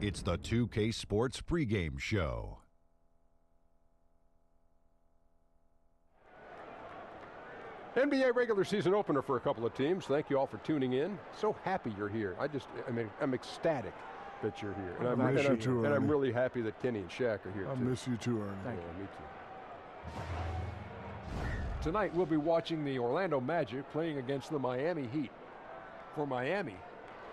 It's the 2K Sports pregame show. NBA regular season opener for a couple of teams. Thank you all for tuning in. So happy you're here. I'm ecstatic that you're here. And I'm really happy that Kenny and Shaq are here, I too. miss you too, Ernie. Thank you. Me too. Tonight, we'll be watching the Orlando Magic playing against the Miami Heat. For Miami,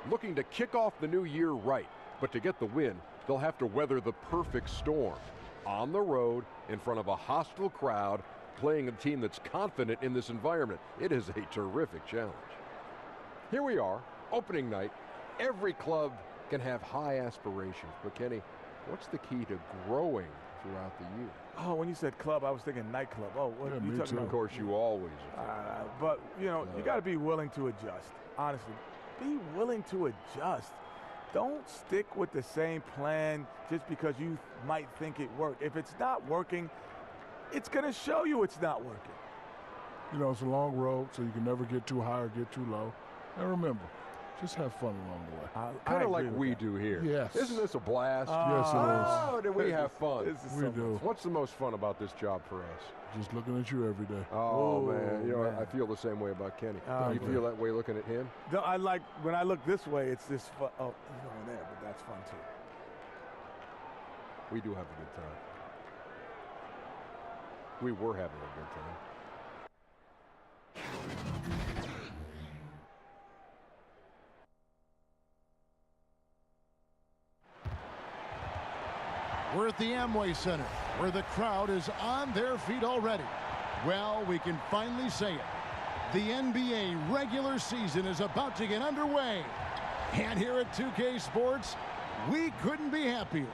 looking to kick off the new year right. But to get the win, they'll have to weather the perfect storm. On the road, in front of a hostile crowd, playing a team that's confident in this environment. It is a terrific challenge. Here we are, opening night. Every club can have high aspirations. But Kenny, what's the key to growing throughout the year? Oh, when you said club, I was thinking nightclub. Oh, what Yeah, are you me talking too. about? Of course, you always But, you know, you got to be willing to adjust. Honestly, be willing to adjust. Don't stick with the same plan just because you might think it worked. If it's not working, it's going to show you it's not working. You know, it's a long road, so you can never get too high or get too low. And remember, just have fun along the way. kind of like we do here. Yes. Isn't this a blast? Yes, it is. Oh, do we have fun? We do. What's the most fun about this job for us? Just looking at you every day. Oh, Oh, man. You know, man. I feel the same way about Kenny. Oh, Do you man. feel that way looking at him? No, I like, when I look this way, it's this fun. Oh, he's going there, but that's fun too. We do have a good time. We were having a good time. We're at the Amway Center, where the crowd is on their feet already. Well, we can finally say it. The NBA regular season is about to get underway. And here at 2K Sports, we couldn't be happier.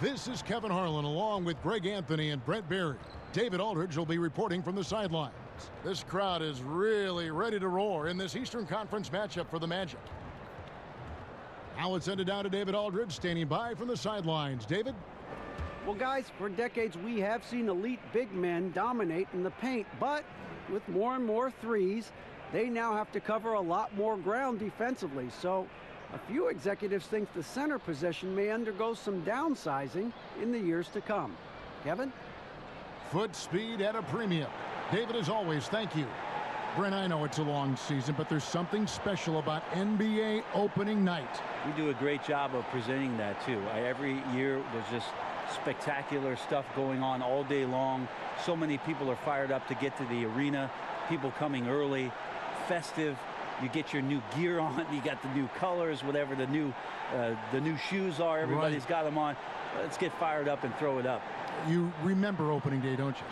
This is Kevin Harlan along with Greg Anthony and Brett Berry. David Aldridge will be reporting from the sidelines. This crowd is really ready to roar in this Eastern Conference matchup for the Magic. Now it's sent it down to David Aldridge, standing by from the sidelines. David? Well, guys, for decades we have seen elite big men dominate in the paint, but with more and more threes, they now have to cover a lot more ground defensively. So a few executives think the center position may undergo some downsizing in the years to come. Kevin? Foot speed at a premium. David, as always, thank you. Brent, I know it's a long season, but there's something special about NBA opening night. We do a great job of presenting that, too. Every year, there's just spectacular stuff going on all day long. So many people are fired up to get to the arena. People coming early, festive. You get your new gear on. You got the new colors, whatever the new shoes are. Everybody's got them on. Let's get fired up and throw it up. You remember opening day, don't you?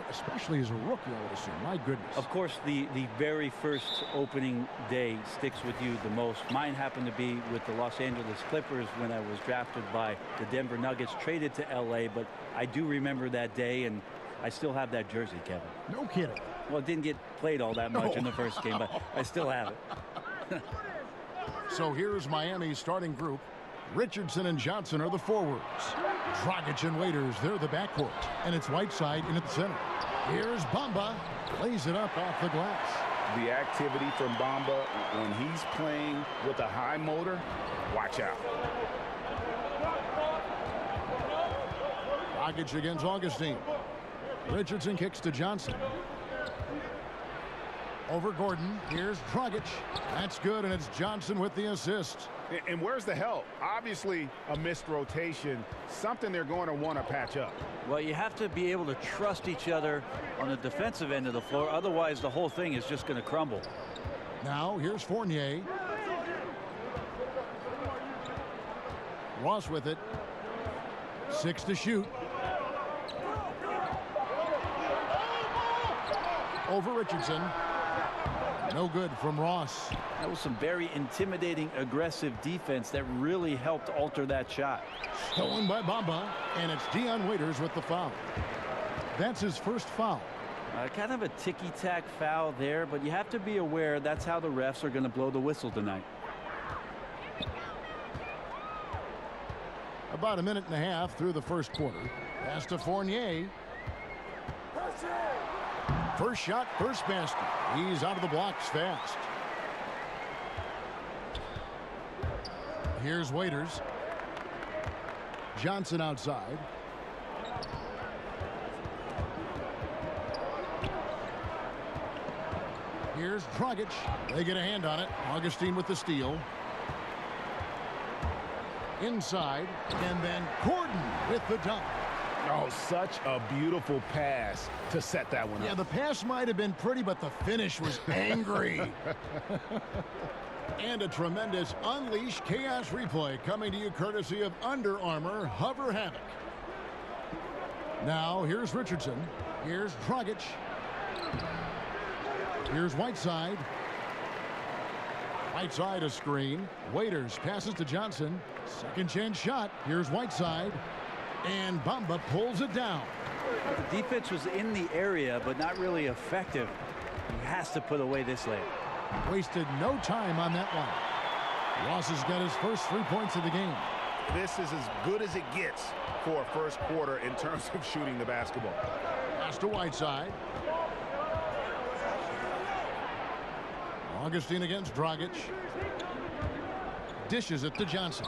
Especially as a rookie, I would assume. My goodness. Of course, the very first opening day sticks with you the most. Mine happened to be with the Los Angeles Clippers when I was drafted by the Denver Nuggets, traded to L.A., but I do remember that day, and I still have that jersey, Kevin. No kidding. Well, it didn't get played all that much in the first game, but I still have it. So here's Miami's starting group. Richardson and Johnson are the forwards. Dragic and Waiters, they're the backcourt. And it's Whiteside in at the center. Here's Bamba. Lays it up off the glass. The activity from Bamba when he's playing with a high motor, watch out. Dragic against Augustine. Richardson kicks to Johnson. Over Gordon. Here's Dragic. That's good, and it's Johnson with the assist. And where's the help? Obviously, a missed rotation, something they're going to want to patch up. Well, you have to be able to trust each other on the defensive end of the floor. Otherwise, the whole thing is just going to crumble. Now, here's Fournier. Ross with it. 6 to shoot. Over Richardson. No good from Ross. That was some very intimidating, aggressive defense that really helped alter that shot. Stolen by Bamba, and it's Dion Waiters with the foul. That's his first foul. Kind of a ticky-tack foul there, but you have to be aware that's how the refs are going to blow the whistle tonight. About a minute and a half through the first quarter. Pass to Fournier. First shot, first basket. He's out of the blocks fast. Here's Waiters. Johnson outside. Here's Dragic. They get a hand on it. Augustine with the steal. Inside. And then Gordon with the dunk. Oh, such a beautiful pass to set that one up. Yeah, the pass might have been pretty, but the finish was angry. And a tremendous Unleash Chaos replay coming to you courtesy of Under Armour Hover Havoc. Now, here's Richardson. Here's Dragic. Here's Whiteside. Whiteside a screen. Waiters passes to Johnson. Second chance shot. Here's Whiteside. And Bamba pulls it down. The defense was in the area, but not really effective. He has to put away this layup. Wasted no time on that one. Ross has got his first 3 points of the game. This is as good as it gets for a first quarter in terms of shooting the basketball. Pass to Whiteside. Augustine against Dragic. Dishes it to Johnson.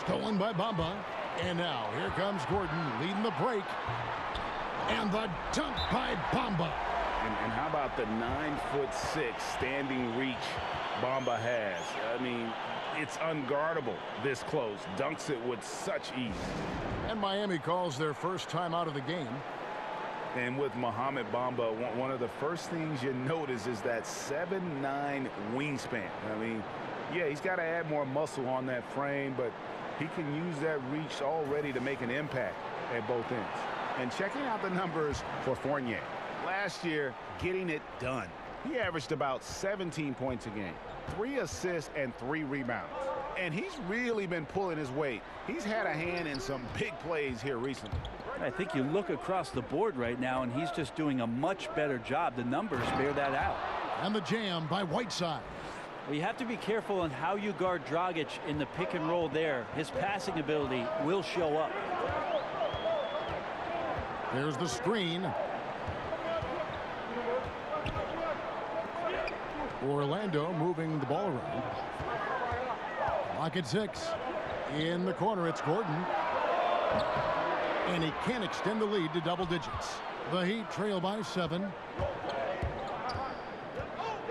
Stolen by Bamba. And now here comes Gordon leading the break. And the dunk by Bamba. And how about the 9'6" standing reach Bamba has? I mean, it's unguardable this close. Dunks it with such ease. And Miami calls their first time out of the game. And with Mohamed Bamba, one of the first things you notice is that 7'9" wingspan. I mean, yeah, he's got to add more muscle on that frame, but he can use that reach already to make an impact at both ends. And checking out the numbers for Fournier. Last year, getting it done. He averaged about 17 points a game, 3 assists and 3 rebounds. And he's really been pulling his weight. He's had a hand in some big plays here recently. I think you look across the board right now, and he's just doing a much better job. The numbers bear that out. And the jam by Whiteside. Well, you have to be careful on how you guard Dragic in the pick and roll there. His passing ability will show up. There's the screen. Orlando moving the ball around. Lock at 6. In the corner, it's Gordon. And he can't extend the lead to double digits. The Heat trail by 7.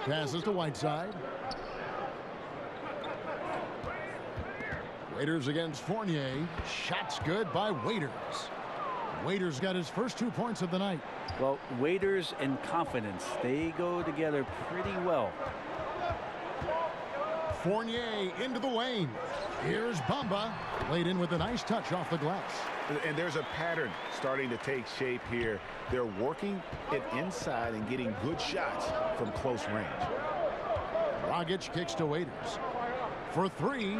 Passes to Whiteside. Waiters against Fournier. Shots good by Waiters. Waiters got his first 2 points of the night. Well, Waiters and confidence, they go together pretty well. Fournier into the lane. Here's Bamba. Laid in with a nice touch off the glass. And there's a pattern starting to take shape here. They're working it inside and getting good shots from close range. Dragic kicks to Waiters. For 3.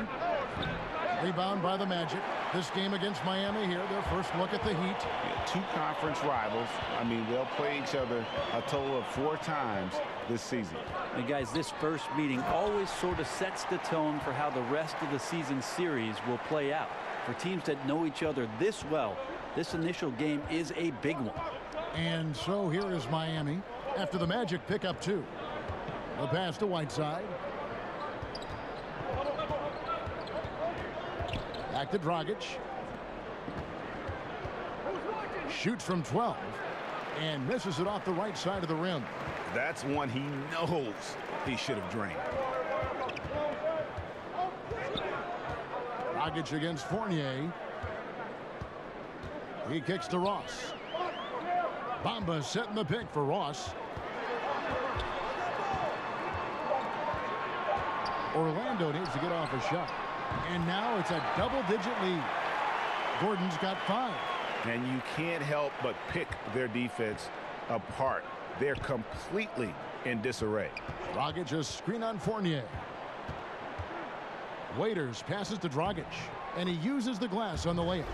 Rebound by the Magic. This game against Miami here, their first look at the Heat. Yeah, 2 conference rivals. I mean, they'll play each other a total of 4 times this season. And guys, this first meeting always sort of sets the tone for how the rest of the season series will play out. For teams that know each other this well, this initial game is a big one. And so here is Miami after the Magic pick up 2. The pass to Whiteside. Back to Dragic. Shoots from 12 and misses it off the right side of the rim. That's one he knows he should have drained. Dragic against Fournier. He kicks to Ross. Bamba setting the pick for Ross. Orlando needs to get off a shot. And now it's a double-digit lead. Gordon's got 5. And you can't help but pick their defense apart. They're completely in disarray. Dragic a screen on Fournier. Waiters passes to Dragic. And he uses the glass on the layup.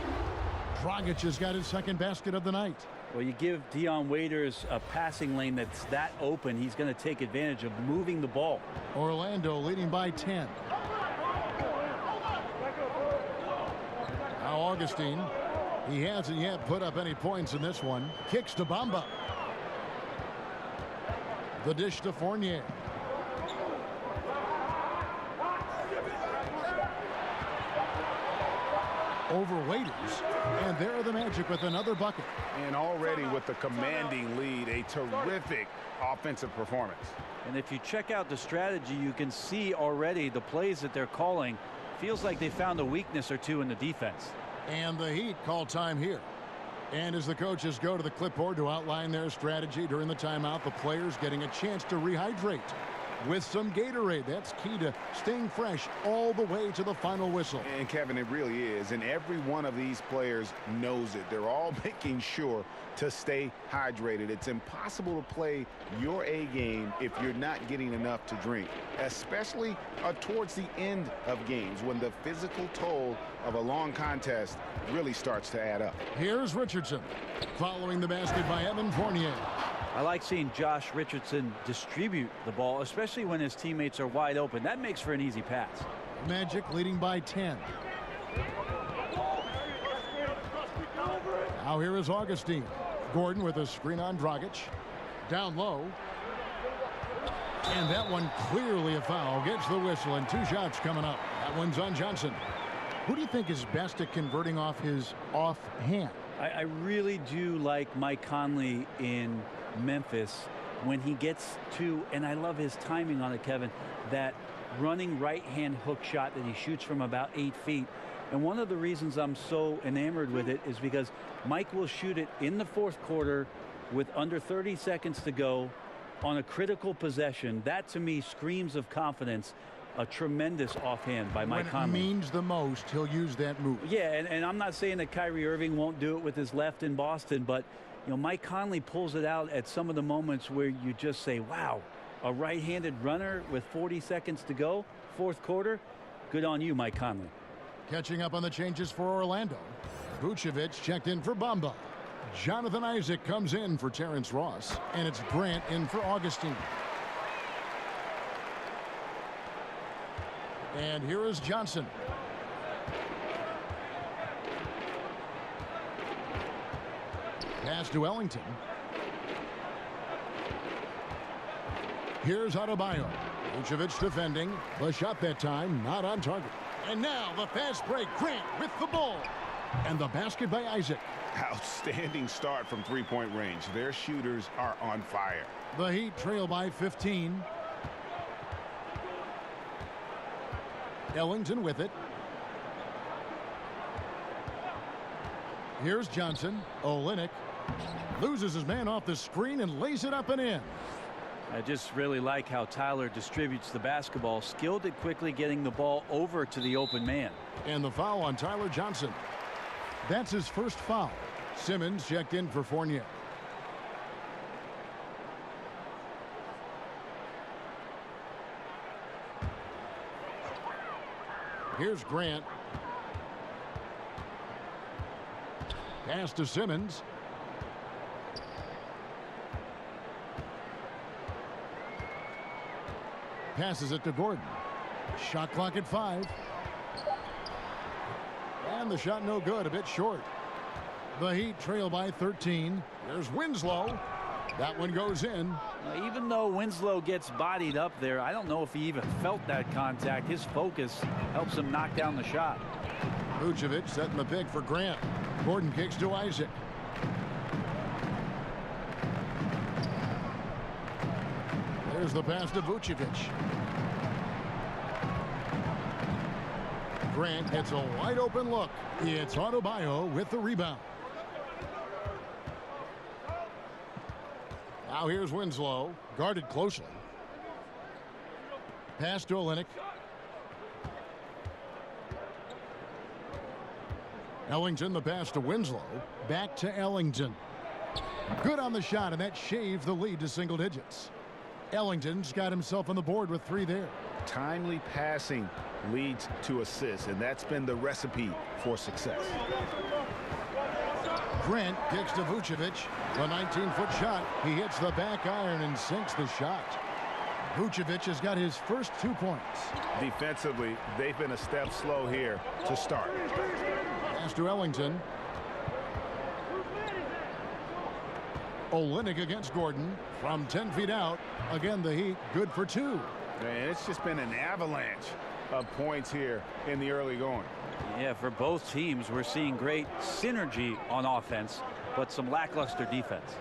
Dragic has got his second basket of the night. Well, you give Dion Waiters a passing lane that's that open, he's going to take advantage of moving the ball. Orlando leading by 10. Now Augustine. He hasn't yet put up any points in this one. Kicks to Bamba. The dish to Fournier. over Waiters. And there are the Magic with another bucket. And already with the commanding lead, a terrific offensive performance. And if you check out the strategy, you can see already the plays that they're calling. Feels like they found a weakness or two in the defense. And the Heat call time here. And as the coaches go to the clipboard to outline their strategy during the timeout, the players getting a chance to rehydrate with some Gatorade. That's key to staying fresh all the way to the final whistle. And Kevin, it really is. And every one of these players knows it. They're all making sure to stay hydrated. It's impossible to play your A game if you're not getting enough to drink, especially towards the end of games when the physical toll of a long contest really starts to add up. Here's Richardson following the basket by Evan Fournier. I like seeing Josh Richardson distribute the ball, especially when his teammates are wide open. That makes for an easy pass. Magic leading by 10. Now here is Augustine. Gordon with a screen on Dragic. Down low. And that one clearly a foul. Gets the whistle and 2 shots coming up. That one's on Johnson. Who do you think is best at converting off his offhand? I really do like Mike Conley in Memphis when he gets to, and I love his timing on it, Kevin, that running right-hand hook shot that he shoots from about 8 feet. And one of the reasons I'm so enamored with it is because Mike will shoot it in the 4th quarter with under 30 seconds to go on a critical possession. That to me screams of confidence. A tremendous offhand by Mike Conley. When it means the most, he'll use that move. Yeah, and I'm not saying that Kyrie Irving won't do it with his left in Boston, but you know, Mike Conley pulls it out at some of the moments where you just say, wow, a right-handed runner with 40 seconds to go, 4th quarter. Good on you, Mike Conley. Catching up on the changes for Orlando. Vucevic checked in for Bamba. Jonathan Isaac comes in for Terrence Ross, and it's Grant in for Augustine. And here is Johnson. Pass to Ellington. Here's Adebayo. Vucevic defending. The shot that time not on target. And now the fast break. Grant with the ball. And the basket by Isaac. Outstanding start from three-point range. Their shooters are on fire. The Heat trail by 15. Ellington with it. Here's Johnson. Olynyk loses his man off the screen and lays it up and in. I just really like how Tyler distributes the basketball, skilled at quickly getting the ball over to the open man. And the foul on Tyler Johnson. That's his first foul. Simmons checked in for Fournier. Here's Grant. Pass to Simmons. Passes it to Gordon. Shot clock at 5. And the shot no good, a bit short. The Heat trail by 13. There's Winslow. That one goes in. Even though Winslow gets bodied up there, I don't know if he even felt that contact. His focus helps him knock down the shot. Vucevic setting the pick for Grant. Gordon kicks to Isaac. There's the pass to Vucevic. Grant gets a wide open look. It's Adebayo with the rebound. Now here's Winslow, guarded closely. Pass to Olynyk. Ellington, the pass to Winslow. Back to Ellington. Good on the shot, and that shaved the lead to single digits. Ellington's got himself on the board with 3 there. Timely passing leads to assists, and that's been the recipe for success. Grant kicks to Vucevic. The 19-foot shot. He hits the back iron and sinks the shot. Vucevic has got his first 2 points. Defensively, they've been a step slow here to start. Pass to Ellington. Olynyk against Gordon from 10 feet out. Again, the Heat good for 2. And it's just been an avalanche of points here in the early going. Yeah, for both teams, we're seeing great synergy on offense, but some lackluster defense.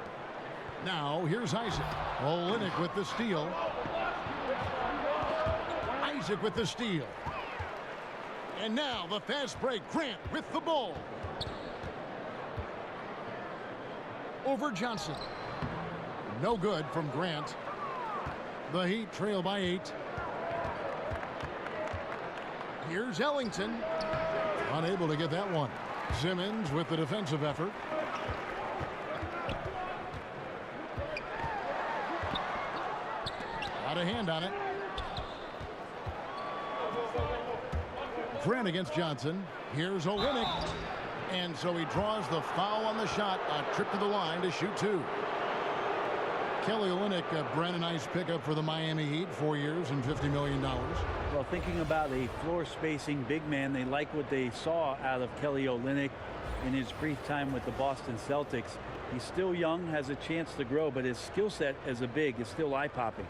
Now, here's Isaac. Olynyk with the steal. Isaac with the steal. And now the fast break. Grant with the ball. Over Johnson. No good from Grant. The Heat trail by 8. Here's Ellington. Unable to get that one. Simmons with the defensive effort. Got a hand on it. Grant against Johnson. Here's Olynyk. And so he draws the foul on the shot. A trip to the line to shoot 2. Kelly Olynyk, Brandon, nice pickup for the Miami Heat. 4 years and $50 million. Well, thinking about a floor spacing big man, they like what they saw out of Kelly Olynyk in his brief time with the Boston Celtics. He's still young, has a chance to grow, but his skill set as a big is still eye-popping.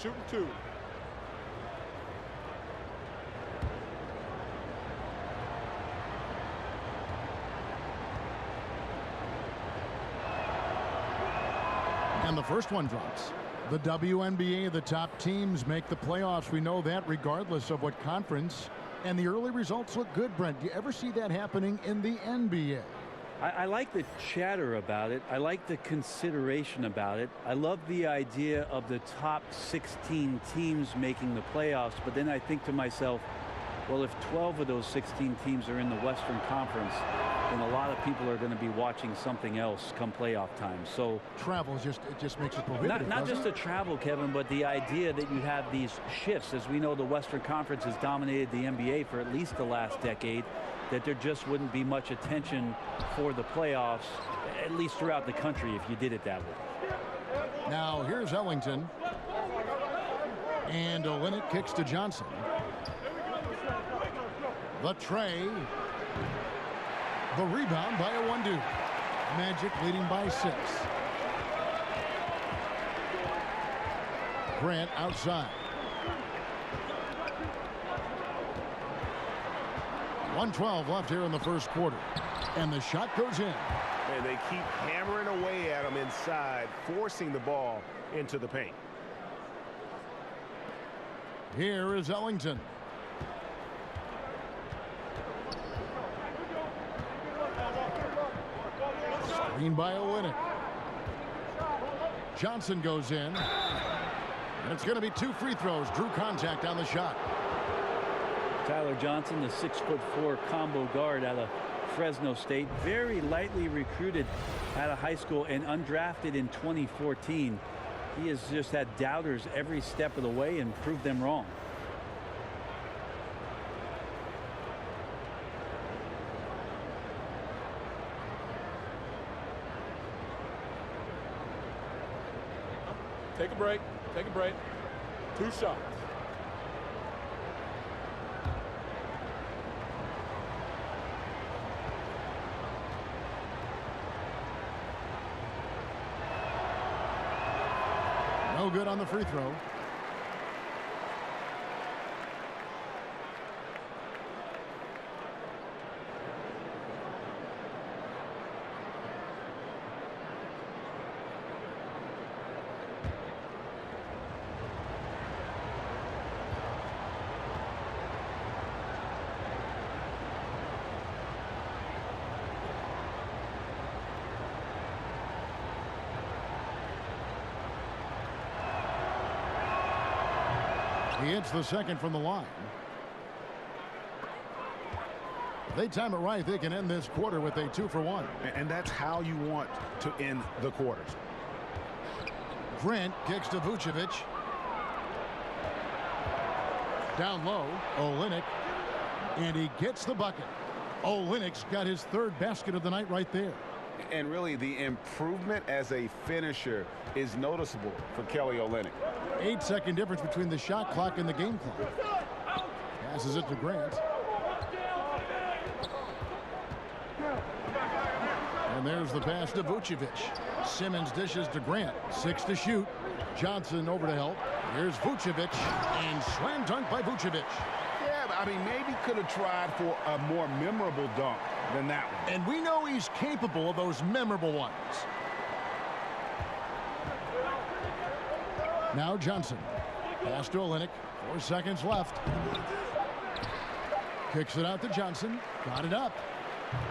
Shooting 2. And the first one drops. The WNBA, the top teams make the playoffs. We know that regardless of what conference. And the early results look good, Brent. Do you ever see that happening in the NBA? I like the chatter about it. I like the consideration about it. I love the idea of the top 16 teams making the playoffs. But then I think to myself, well, if 12 of those 16 teams are in the Western Conference, then a lot of people are going to be watching something else come playoff time. So travel just makes it prohibitive. Not just the travel, Kevin, but the idea that you have these shifts. As we know, the Western Conference has dominated the NBA for at least the last decade, that there just wouldn't be much attention for the playoffs, at least throughout the country, if you did it that way. Now here's Ellington. And Olynyk kicks to Johnson. The tray. The rebound by a 1-2. Magic leading by 6. Grant outside. 1:12 left here in the first quarter. And the shot goes in. And they keep hammering away at him inside, forcing the ball into the paint. Here is Ellington. Screen by Olynyk. Johnson goes in. And it's going to be 2 free throws. Drew contact on the shot. Tyler Johnson, the 6'4" combo guard out of Fresno State, very lightly recruited out of high school and undrafted in 2014. He has just had doubters every step of the way and proved them wrong. Take a break. Take a break. 2 shots. No good on the free throw. He hits the second from the line. If they time it right, they can end this quarter with a 2-for-1. And that's how you want to end the quarters. Grant kicks to Vucevic. Down low, Olynyk. And he gets the bucket. Olynyk's got his 3rd basket of the night right there. And really, the improvement as a finisher is noticeable for Kelly Olynyk. 8-second difference between the shot clock and the game clock. Passes it to Grant. And there's the pass to Vucevic. Simmons dishes to Grant. 6 to shoot. Johnson over to help. Here's Vucevic. And slam dunk by Vucevic. Yeah, but I mean, maybe could have tried for a more memorable dunk than that one. And we know he's capable of those memorable ones. Now Johnson. Pass to Olynyk. 4 seconds left. Kicks it out to Johnson. Got it up.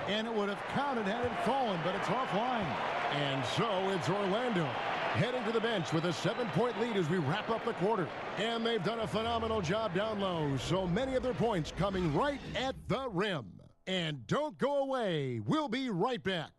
And it would have counted had it fallen, but it's offline. And so it's Orlando heading to the bench with a 7-point lead as we wrap up the quarter. And they've done a phenomenal job down low. So many of their points coming right at the rim. And don't go away. We'll be right back.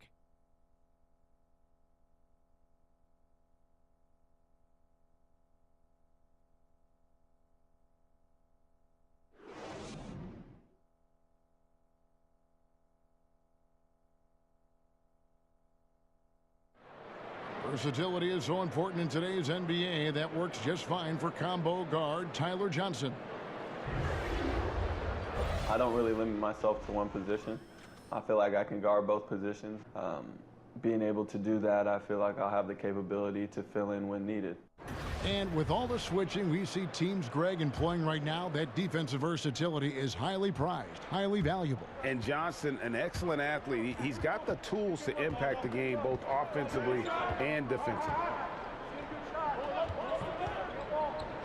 Versatility is so important in today's NBA. That works just fine for combo guard Tyler Johnson. I don't really limit myself to one position. I feel like I can guard both positions. Being able to do that, I feel like I'll have the capability to fill in when needed. And with all the switching we see teams, Greg, employing right now, that defensive versatility is highly prized, highly valuable. And Johnson, an excellent athlete. He's got the tools to impact the game both offensively and defensively.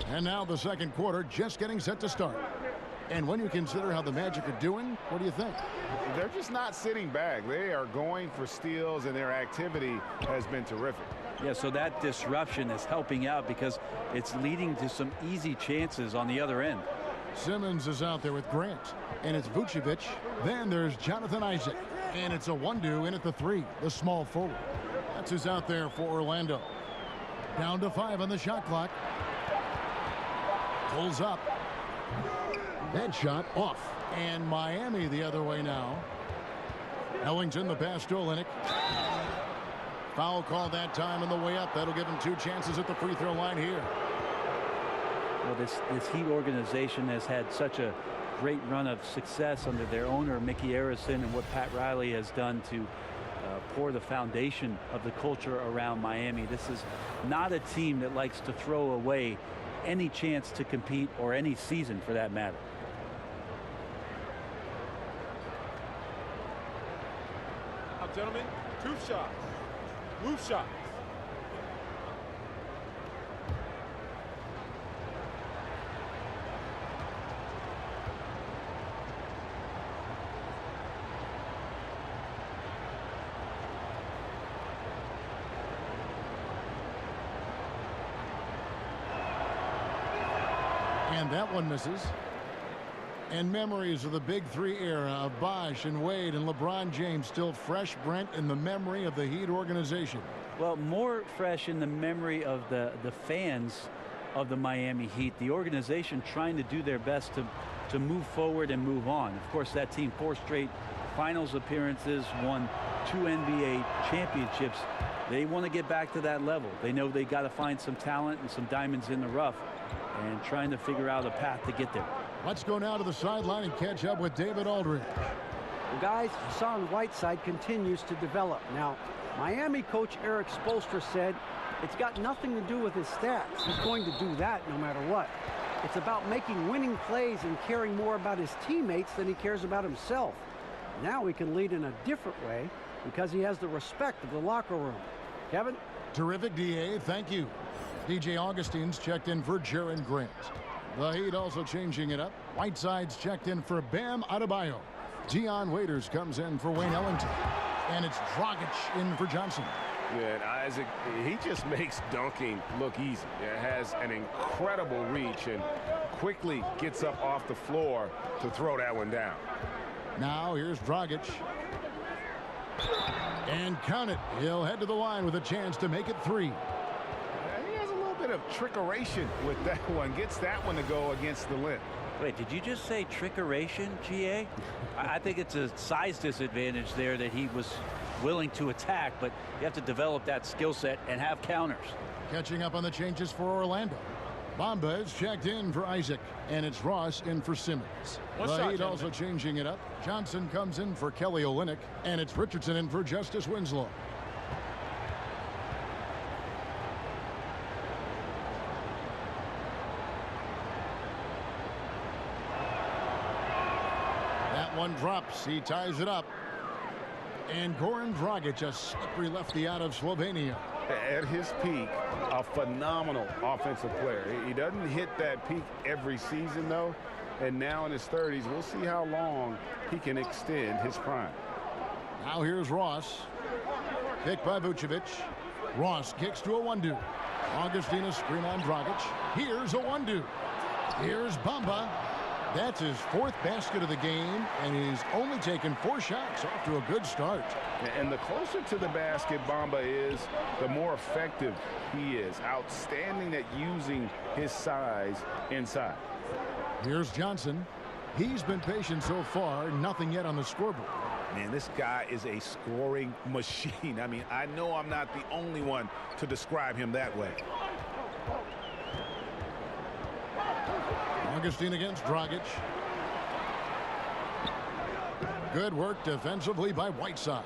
And now the second quarter just getting set to start. And when you consider how the Magic are doing, what do you think? They're just not sitting back. They are going for steals, and their activity has been terrific. Yeah, so that disruption is helping out because it's leading to some easy chances on the other end. Simmons is out there with Grant, and it's Vucevic. Then there's Jonathan Isaac, and it's a 1-2 in at the 3, the small forward. That's who's out there for Orlando. Down to 5 on the shot clock. Pulls up. That shot off. And Miami the other way now. Ellington the pass to Olynyk. Foul call that time on the way up. That'll give him 2 chances at the free throw line here. Well, this Heat organization has had such a great run of success under their owner, Mickey Arison, and what Pat Riley has done to pour the foundation of the culture around Miami. This is not a team that likes to throw away any chance to compete, or any season for that matter. Now, gentlemen, 2 shots. Move shots. And that one misses. And memories of the Big 3 era of Bosh and Wade and LeBron James still fresh, Brent, in the memory of the Heat organization. Well, more fresh in the memory of the fans of the Miami Heat. The organization trying to do their best to move forward and move on. Of course, that team 4 straight finals appearances, won 2 NBA championships. They want to get back to that level. They know they got to find some talent and some diamonds in the rough, and trying to figure out a path to get there. Let's go now to the sideline and catch up with David Aldridge. Well, guys, Hassan Whiteside continues to develop. Now, Miami coach Eric Spoelstra said it's got nothing to do with his stats. He's going to do that no matter what. It's about making winning plays and caring more about his teammates than he cares about himself. Now he can lead in a different way because he has the respect of the locker room. Kevin? Terrific, D.A. Thank you. DJ Augustine's checked in for Jaron Grant. The Heat also changing it up. Whiteside's checked in for Bam Adebayo. Dion Waiters comes in for Wayne Ellington. And it's Dragic in for Johnson. Yeah, and Isaac, he just makes dunking look easy. It has an incredible reach and quickly gets up off the floor to throw that one down. Now here's Dragic. And count it. He'll head to the line with a chance to make it 3. He has a little bit of trickeration with that one. Gets that one to go against the limb. Wait, did you just say trickeration, GA? I think it's a size disadvantage there that he was willing to attack, but you have to develop that skill set and have counters. Catching up on the changes for Orlando. Bamba is checked in for Isaac, and it's Ross in for Simmons. One The shot, Heat also gentlemen. changing it up. Johnson comes in for Kelly Olynyk, and it's Richardson in for Justice Winslow. That one drops. He ties it up. And Goran Dragic, a slippery lefty out of Slovenia. At his peak, a phenomenal offensive player. He doesn't hit that peak every season, though. And now in his 30s, we'll see how long he can extend his prime. Now here's Ross. Picked by Vucevic. Ross kicks to a one-do. Augustina screen on Dragic. Here's a one-do. Here's Bamba. That's his 4th basket of the game, and he's only taken 4 shots. Off to a good start. And the closer to the basket Bamba is, the more effective he is. Outstanding at using his size inside. Here's Johnson. He's been patient so far. Nothing yet on the scoreboard. Man, this guy is a scoring machine. I mean, I know I'm not the only one to describe him that way. Augustine against Dragic. Good work defensively by Whiteside.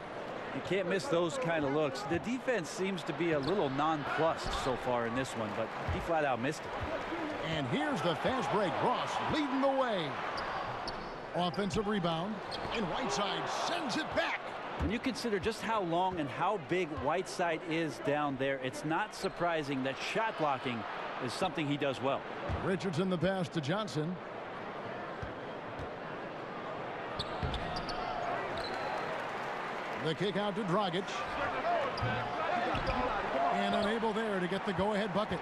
You can't miss those kind of looks. The defense seems to be a little nonplussed so far in this one, but he flat out missed it. And here's the fast break. Ross leading the way. Offensive rebound, and Whiteside sends it back. When you consider just how long and how big Whiteside is down there, it's not surprising that shot blocking is something he does well. Richardson the pass to Johnson. The kick out to Dragic. And unable there to get the go-ahead bucket.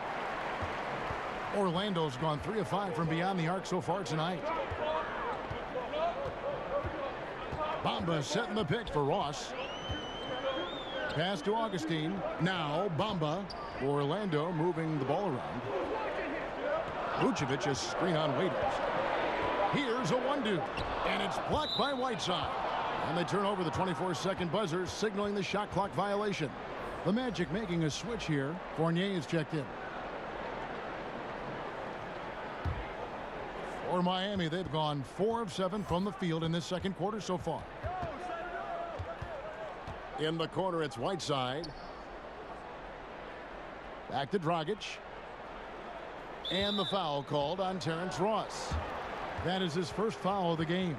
Orlando's gone 3 of 5 from beyond the arc so far tonight. Bamba setting the pick for Ross. Pass to Augustine. Now Bamba. Orlando moving the ball around. Vucevic is screen on Waiters. Here's a one-do. And it's blocked by Whiteside. And they turn over the 24-second buzzer, signaling the shot clock violation. The Magic making a switch here. Fournier is checked in. For Miami, they've gone 4 of 7 from the field in this second quarter so far. In the corner, it's Whiteside. Back to Dragic. And the foul called on Terrence Ross. That is his first foul of the game.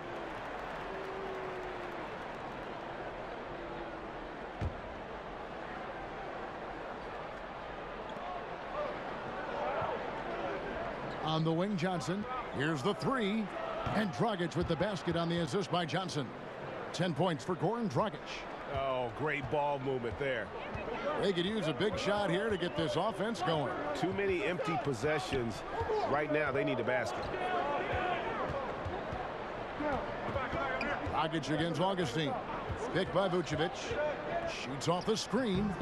On the wing, Johnson. Here's the three. And Dragic with the basket on the assist by Johnson. 10 points for Goran Dragic. Oh, great ball movement there. They could use a big shot here to get this offense going. Too many empty possessions. Right now, they need a basket. Dragic against Augustine. Picked by Vucevic. Shoots off the screen.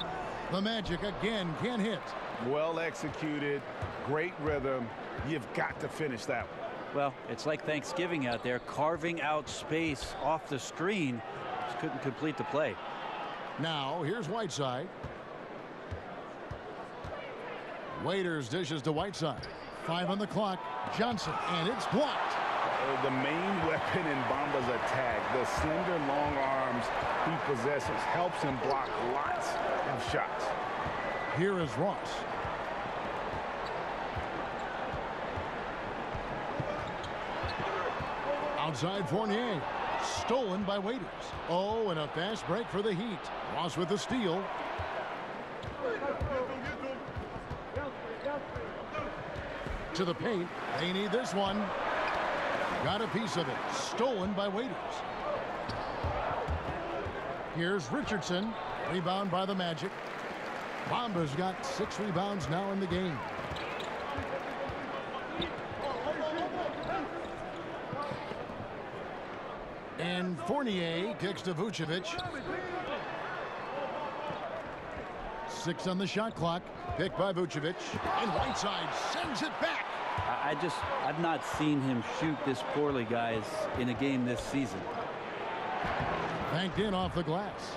The Magic again can't hit. Well executed. Great rhythm. You've got to finish that one. Well, it's like Thanksgiving out there, carving out space off the screen. Just couldn't complete the play. Now, here's Whiteside. Waiters dishes to Whiteside. 5 on the clock. Johnson, and it's blocked. The main weapon in Bamba's attack, the slender long arms he possesses, helps him block lots of shots. Here is Ross. Outside Fournier. Stolen by Waiters. Oh, and a fast break for the Heat. Ross with the steal. To the paint. They need this one. Got a piece of it. Stolen by Waiters. Here's Richardson. Rebound by the Magic. Bamba's got 6 rebounds now in the game. And Fournier kicks to Vucevic. 6 on the shot clock. Picked by Vucevic. And Whiteside sends it back. I've not seen him shoot this poorly, guys, in a game this season. Banked in off the glass.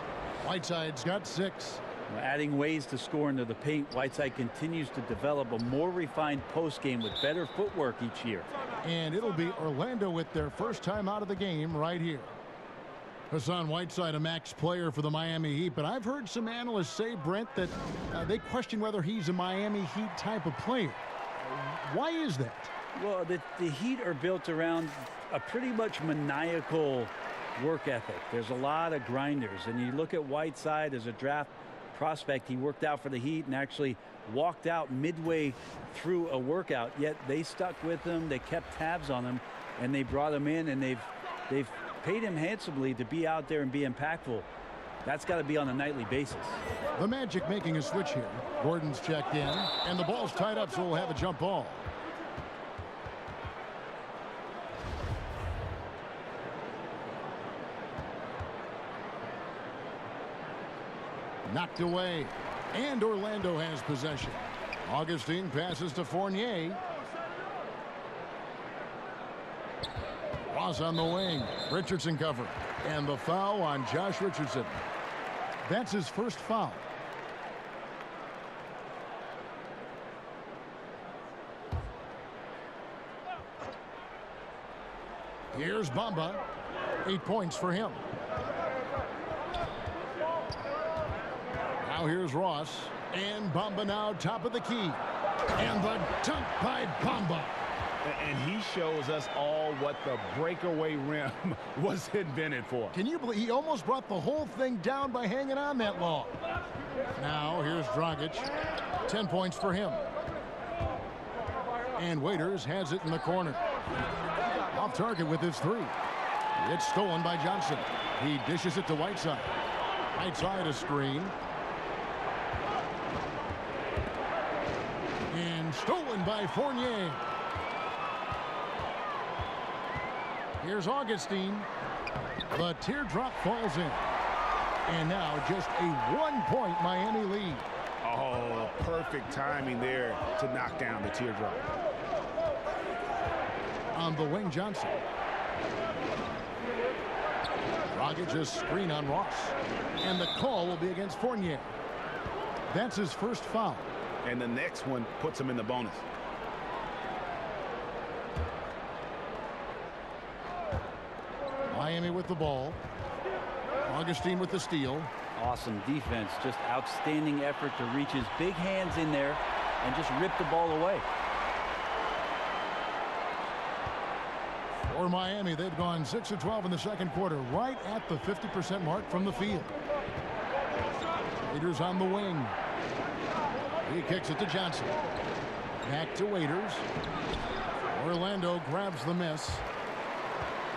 Whiteside's got 6. Adding ways to score into the paint, Whiteside continues to develop a more refined post game with better footwork each year. And it'll be Orlando with their first time out of the game right here. Hassan Whiteside, a max player for the Miami Heat, but I've heard some analysts say, Brent, that they question whether he's a Miami Heat type of player. Why is that? Well, the Heat are built around a pretty much maniacal work ethic. There's a lot of grinders, and you look at Whiteside as a draft prospect. He worked out for the Heat and actually walked out midway through a workout, yet they stuck with him, they kept tabs on him, and they brought him in, and they've paid him handsomely to be out there and be impactful. That's got to be on a nightly basis. The Magic making a switch here. Gordon's checked in, and the ball's tied up, so we'll have a jump ball. Knocked away, and Orlando has possession. Augustine passes to Fournier. Ross on the wing. Richardson cover. And the foul on Josh Richardson. That's his first foul. Here's Bamba. 8 points for him. Now here's Ross. And Bamba now top of the key. And the dunk by Bamba. And he shows us all what the breakaway rim was invented for. Can you believe he almost brought the whole thing down by hanging on that long? Now here's Dragic. 10 points for him. And Waiters has it in the corner. Off target with his three. It's stolen by Johnson. He dishes it to Whiteside. Whiteside a screen. And stolen by Fournier. Here's Augustine. The teardrop falls in. And now just a 1-point Miami lead. Oh, perfect timing there to knock down the teardrop. On the wing, Johnson. Dragic just screen on Ross. And the call will be against Fournier. That's his first foul. And the next one puts him in the bonus. Miami with the ball. Augustine with the steal. Awesome defense. Just outstanding effort to reach his big hands in there and just rip the ball away. For Miami, they've gone 6 of 12 in the second quarter, right at the 50% mark from the field. Waiters on the wing. He kicks it to Johnson. Back to Waiters. Orlando grabs the miss.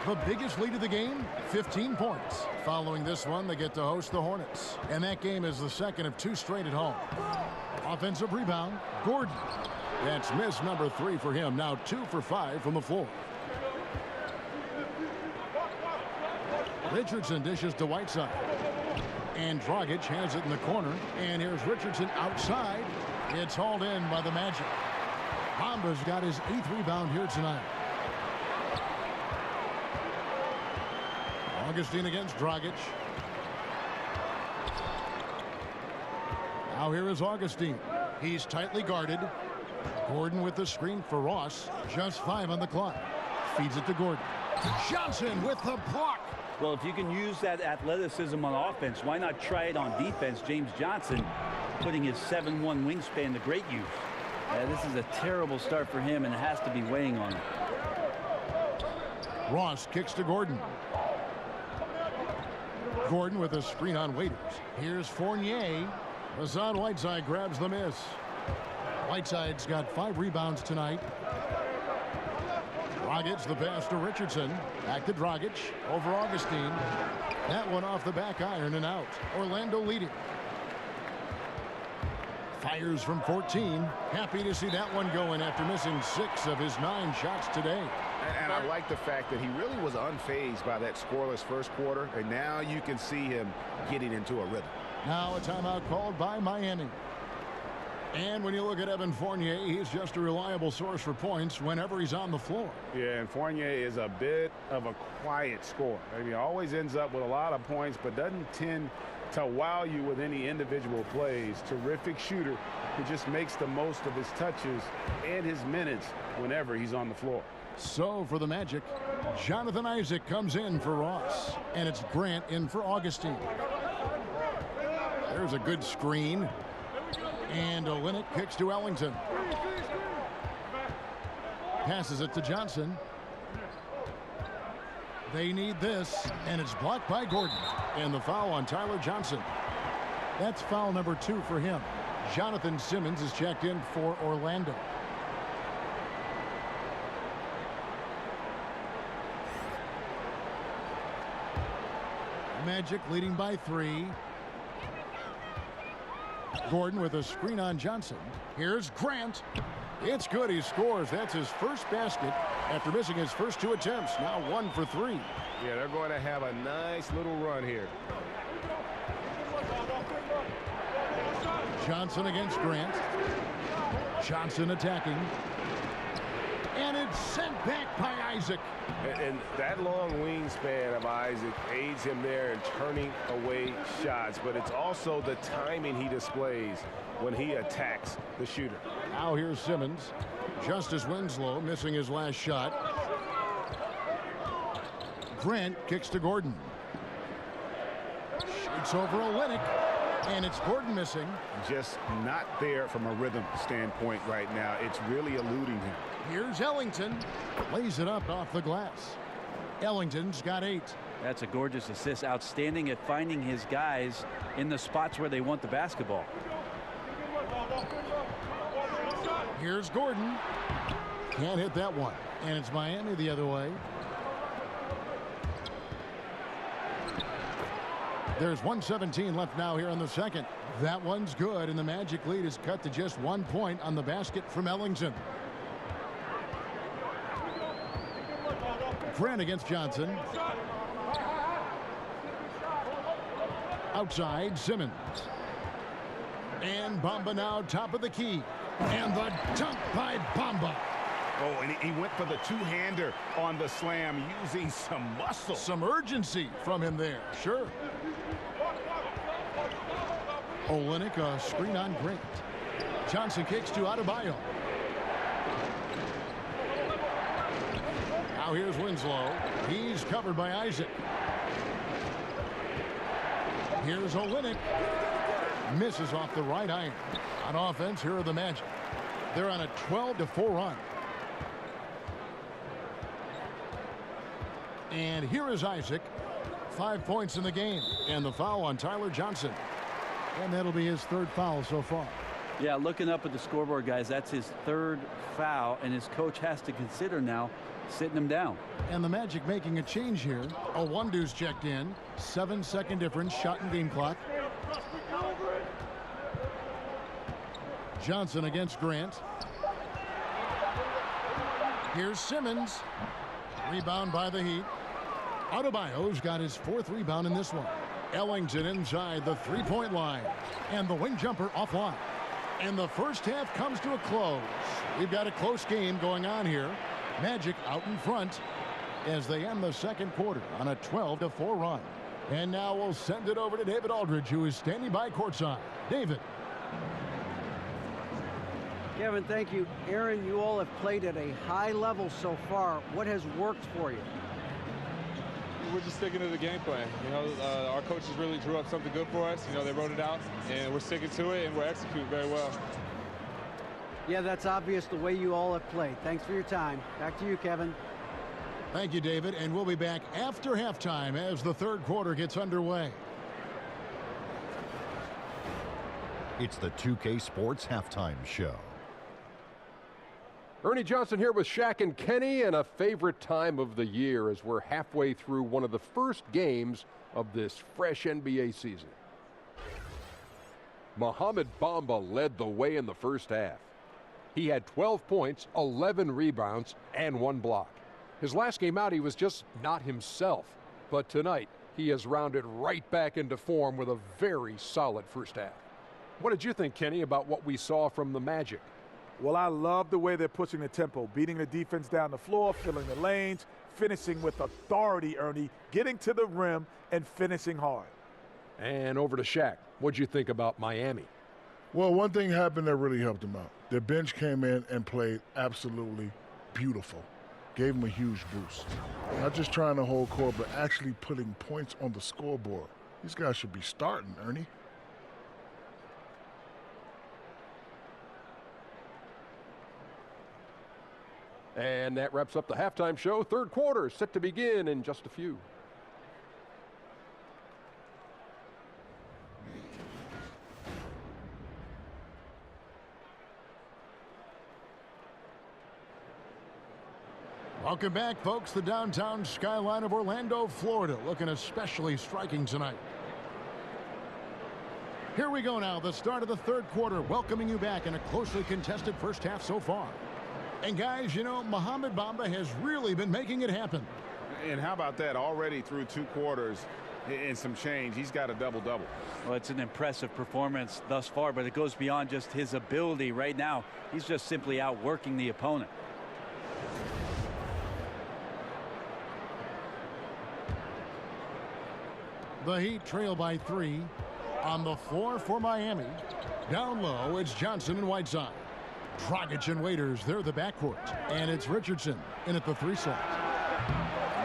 The biggest lead of the game, 15 points. Following this one, they get to host the Hornets. And that game is the second of 2 straight at home. Offensive rebound, Gordon. That's miss number 3 for him. Now 2 for 5 from the floor. Richardson dishes to Whiteside. And Dragic has it in the corner. And here's Richardson outside. It's hauled in by the Magic. Bamba's got his 8th rebound here tonight. Augustine against Dragic. Now here is Augustine. He's tightly guarded. Gordon with the screen for Ross. Just 5 on the clock. Feeds it to Gordon. Johnson with the block. Well, if you can use that athleticism on offense, why not try it on defense? James Johnson putting his 7'1" wingspan to great use. This is a terrible start for him, and it has to be weighing on him. Ross kicks to Gordon. Gordon with a screen on Waiters. Here's Fournier. Hassan Whiteside grabs the miss. Whiteside's got 5 rebounds tonight. Dragic the pass to Richardson. Back to Dragic. Over Augustine. That one off the back iron and out. Orlando leading. Fires from 14. Happy to see that one going after missing 6 of his 9 shots today. And I like the fact that he really was unfazed by that scoreless first quarter. And now you can see him getting into a rhythm. Now a timeout called by Miami. And when you look at Evan Fournier, he's just a reliable source for points whenever he's on the floor. Yeah, and Fournier is a bit of a quiet scorer. I mean, he always ends up with a lot of points, but doesn't tend to wow you with any individual plays. Terrific shooter who just makes the most of his touches and his minutes whenever he's on the floor. So for the Magic, Jonathan Isaac comes in for Ross, and it's Grant in for Augustine. There's a good screen, and Olynyk kicks to Ellington. Passes it to Johnson. They need this, and it's blocked by Gordon. And the foul on Tyler Johnson. That's foul number 2 for him. Jonathan Simmons is checked in for Orlando. Magic leading by 3. Gordon with a screen on Johnson. Here's Grant. It's good. He scores. That's his first basket after missing his first 2 attempts. Now 1 for 3. Yeah, they're going to have a nice little run here. Johnson against Grant. Johnson attacking. And it's sent back by Isaac. And that long wingspan of Isaac aids him there in turning away shots, but it's also the timing he displays when he attacks the shooter. Now here's Simmons. Justice Winslow missing his last shot. Grant kicks to Gordon. Shoots over Olynyk. And it's Gordon missing. Just not there from a rhythm standpoint right now. It's really eluding him. Here's Ellington. Lays it up off the glass. Ellington's got 8. That's a gorgeous assist. Outstanding at finding his guys in the spots where they want the basketball. Here's Gordon. Can't hit that one. And it's Miami the other way. There's 1:17 left now here in the second. That one's good, and the Magic lead is cut to just 1 point on the basket from Ellington. Grant against Johnson. Outside, Simmons. And Bamba now top of the key. And the dunk by Bamba. Oh, and he went for the two-hander on the slam using some muscle. Some urgency from him there, sure. Olynyk, a screen on Grant. Johnson kicks to Adebayo. Now here's Winslow. He's covered by Isaac. Here's Olynyk. Misses off the right iron. On offense, here are the Magic. They're on a 12-4 run. And here is Isaac. 5 points in the game. And the foul on Tyler Johnson. And that'll be his 3rd foul so far. Yeah, looking up at the scoreboard, guys, that's his 3rd foul, and his coach has to consider now sitting him down. And the Magic making a change here. Owundu's checked in. 7-second difference, shot and game clock. Johnson against Grant. Here's Simmons. Rebound by the Heat. Adebayo's got his 4th rebound in this one. Ellington inside the 3-point line. And the wing jumper offline. And the first half comes to a close. We've got a close game going on here. Magic out in front as they end the second quarter on a 12-4 run. And now we'll send it over to David Aldridge, who is standing by courtside. David. Kevin, thank you. Aaron, you all have played at a high level so far. What has worked for you? We're just sticking to the game plan. You know, our coaches really drew up something good for us. You know, they wrote it out, and we're sticking to it, and we're executing very well. Yeah, that's obvious the way you all have played. Thanks for your time. Back to you, Kevin. Thank you, David. And we'll be back after halftime as the 3rd quarter gets underway. It's the 2K Sports Halftime Show. Ernie Johnson here with Shaq and Kenny, and a favorite time of the year as we're halfway through one of the first games of this fresh NBA season. Mohamed Bamba led the way in the first half. He had 12 points, 11 rebounds, and 1 block. His last game out, he was just not himself. But tonight, he has rounded right back into form with a very solid first half. What did you think, Kenny, about what we saw from the Magic? Well, I love the way they're pushing the tempo, beating the defense down the floor, filling the lanes, finishing with authority, Ernie, getting to the rim and finishing hard. And over to Shaq. What'd you think about Miami? Well, one thing happened that really helped them out. Their bench came in and played absolutely beautiful. Gave them a huge boost. Not just trying to hold court, but actually putting points on the scoreboard. These guys should be starting, Ernie. And that wraps up the halftime show. Third quarter set to begin in just a few. Welcome back, folks. The downtown skyline of Orlando, Florida, looking especially striking tonight. Here we go now, the start of the third quarter, welcoming you back in a closely contested first half so far. And guys, you know, Mohamed Bamba has really been making it happen. And how about that? Already through 2 quarters and some change, he's got a double-double. Well, it's an impressive performance thus far, but it goes beyond just his ability. Right now, he's just simply outworking the opponent. The Heat trail by 3. On the floor for Miami. Down low, it's Johnson and Whiteside. Dragic and Waiters, they're the backcourt. And it's Richardson in at the 3 slot.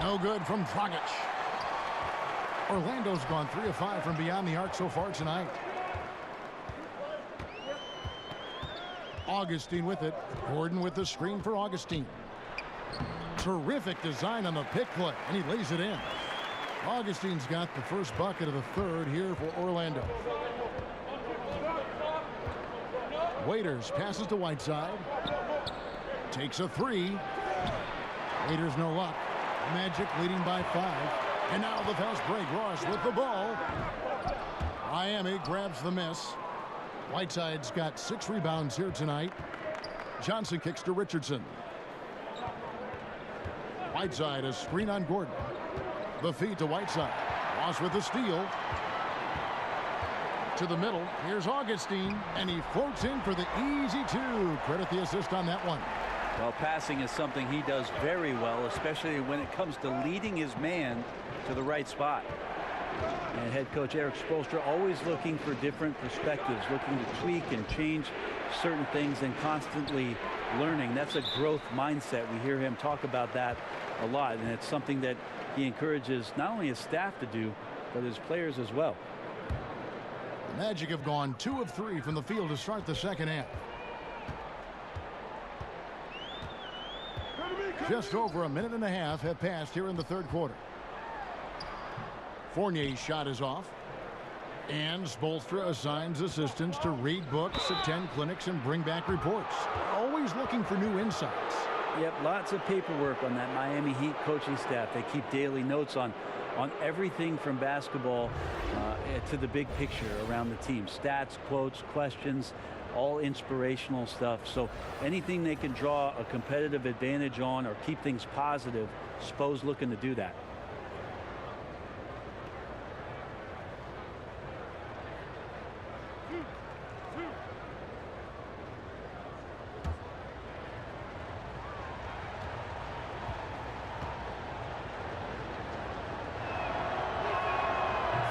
No good from Dragic. Orlando's gone 3 of 5 from beyond the arc so far tonight. Augustine with it. Gordon with the screen for Augustine. Terrific design on the pick play, and he lays it in. Augustine's got the first bucket of the third here for Orlando. Waiters passes to Whiteside. Takes a 3. Waiters no luck. Magic leading by 5. And now the fast break. Ross with the ball. Miami grabs the miss. Whiteside's got 6 rebounds here tonight. Johnson kicks to Richardson. Whiteside, a screen on Gordon. The feed to Whiteside. Ross with the steal. To the middle. Here's Augustine, and he floats in for the easy 2. Credit the assist on that one. Well, passing is something he does very well, especially when it comes to leading his man to the right spot. And head coach Eric Spoelstra always looking for different perspectives, looking to tweak and change certain things and constantly learning. That's a growth mindset. We hear him talk about that a lot, and it's something that he encourages not only his staff to do, but his players as well. The Magic have gone 2 of 3 from the field to start the second half. Just over a minute and a half have passed here in the third quarter. Fournier's shot is off. And Spoelstra assigns assistants to read books, attend clinics, and bring back reports. Always looking for new insights. Yep, lots of paperwork on that Miami Heat coaching staff. They keep daily notes on everything from basketball to the big picture around the team. Stats, quotes, questions, all inspirational stuff. So anything they can draw a competitive advantage on or keep things positive, Spo's looking to do that.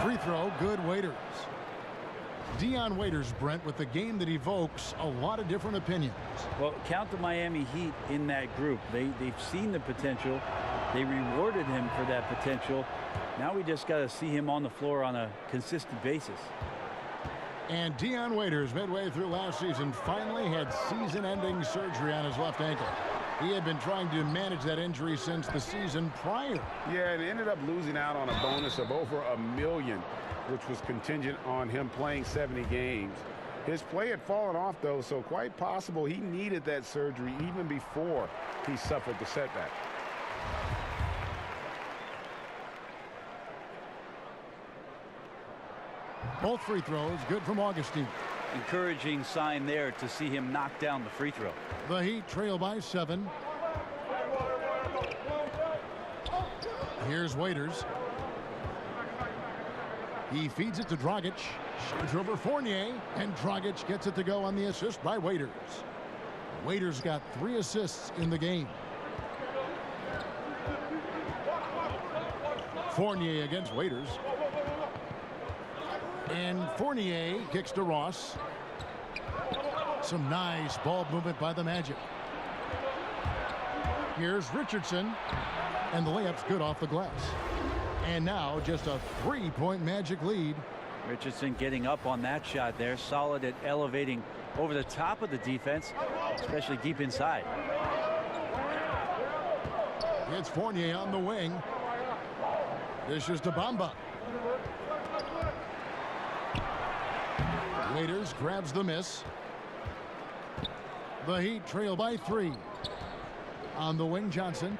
Free throw, good. Waiters. Dion Waiters, Brent, with the game that evokes a lot of different opinions. Well, count the Miami Heat in that group. They've seen the potential. They rewarded him for that potential. Now we just got to see him on the floor on a consistent basis. And Dion Waiters, midway through last season, finally had season-ending surgery on his left ankle. He had been trying to manage that injury since the season prior. Yeah, and ended up losing out on a bonus of over $1 million, which was contingent on him playing 70 games. His play had fallen off, though, so quite possible he needed that surgery even before he suffered the setback. Both free throws good from Augustine. Encouraging sign there to see him knock down the free throw. The Heat trail by 7. Here's Waiters. He feeds it to Dragic. Shoots over Fournier, and Dragic gets it to go on the assist by Waiters. Waiters got 3 assists in the game. Fournier against Waiters. And Fournier kicks to Ross. Some nice ball movement by the Magic. Here's Richardson. And the layup's good off the glass. And now just a 3-point Magic lead. Richardson getting up on that shot there. Solid at elevating over the top of the defense, especially deep inside. It's Fournier on the wing. Dishes to Bamba. Waiters grabs the miss. The Heat trail by 3. On the wing, Johnson.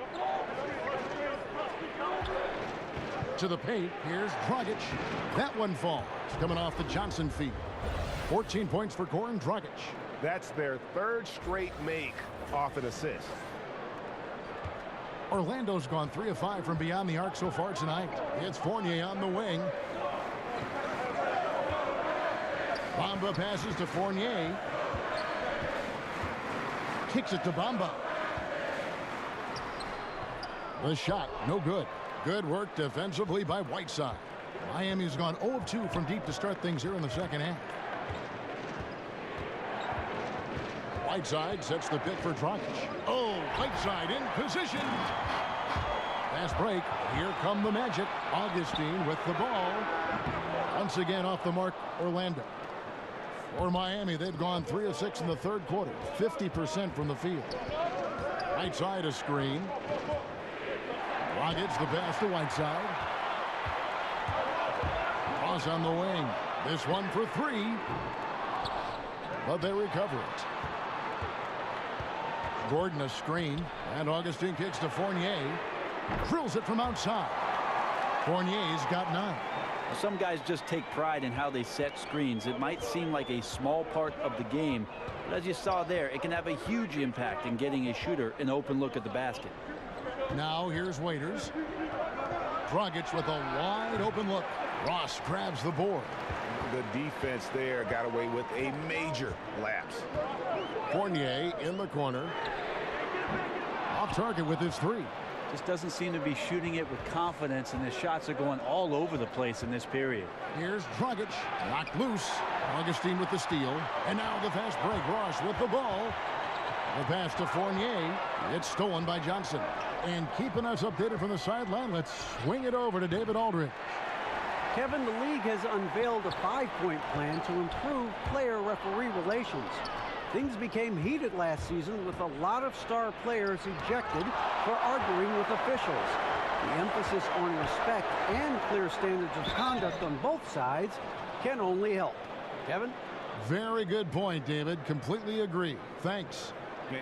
To the paint. Here's Dragic. That one falls. Coming off the Johnson feet. 14 points for Goran Dragic. That's their 3rd straight make off an assist. Orlando's gone 3 of 5 from beyond the arc so far tonight. It's Fournier on the wing. Bamba passes to Fournier. Kicks it to Bamba. The shot, no good. Good work defensively by Whiteside. Miami's gone 0 of 2 from deep to start things here in the second half. Whiteside sets the pick for Dragic. Oh, Whiteside in position. Fast break. Here come the Magic. Augustine with the ball. Once again off the mark, Orlando. For Miami, they've gone 3 of 6 in the 3rd quarter. 50% from the field. Whiteside a screen. Dragic the pass to Whiteside. Ross on the wing. This one for 3. But they recover it. Gordon a screen. And Augustine kicks to Fournier. Drills it from outside. Fournier's got 9. Some guys just take pride in how they set screens. It might seem like a small part of the game, but as you saw there, it can have a huge impact in getting a shooter an open look at the basket. Now here's Waiters. Dragic with a wide open look. Ross grabs the board. The defense there got away with a major lapse. Fournier in the corner. Off target with his 3. Just doesn't seem to be shooting it with confidence, and the shots are going all over the place in this period. Here's Dragic, knocked loose. Augustine with the steal. And now the fast break. Ross with the ball. The pass to Fournier. It's stolen by Johnson. And keeping us updated from the sideline, let's swing it over to David Aldridge. Kevin, the league has unveiled a 5-point plan to improve player-referee relations. Things became heated last season with a lot of star players ejected for arguing with officials. The emphasis on respect and clear standards of conduct on both sides can only help. Kevin? Very good point, David. Completely agree. Thanks.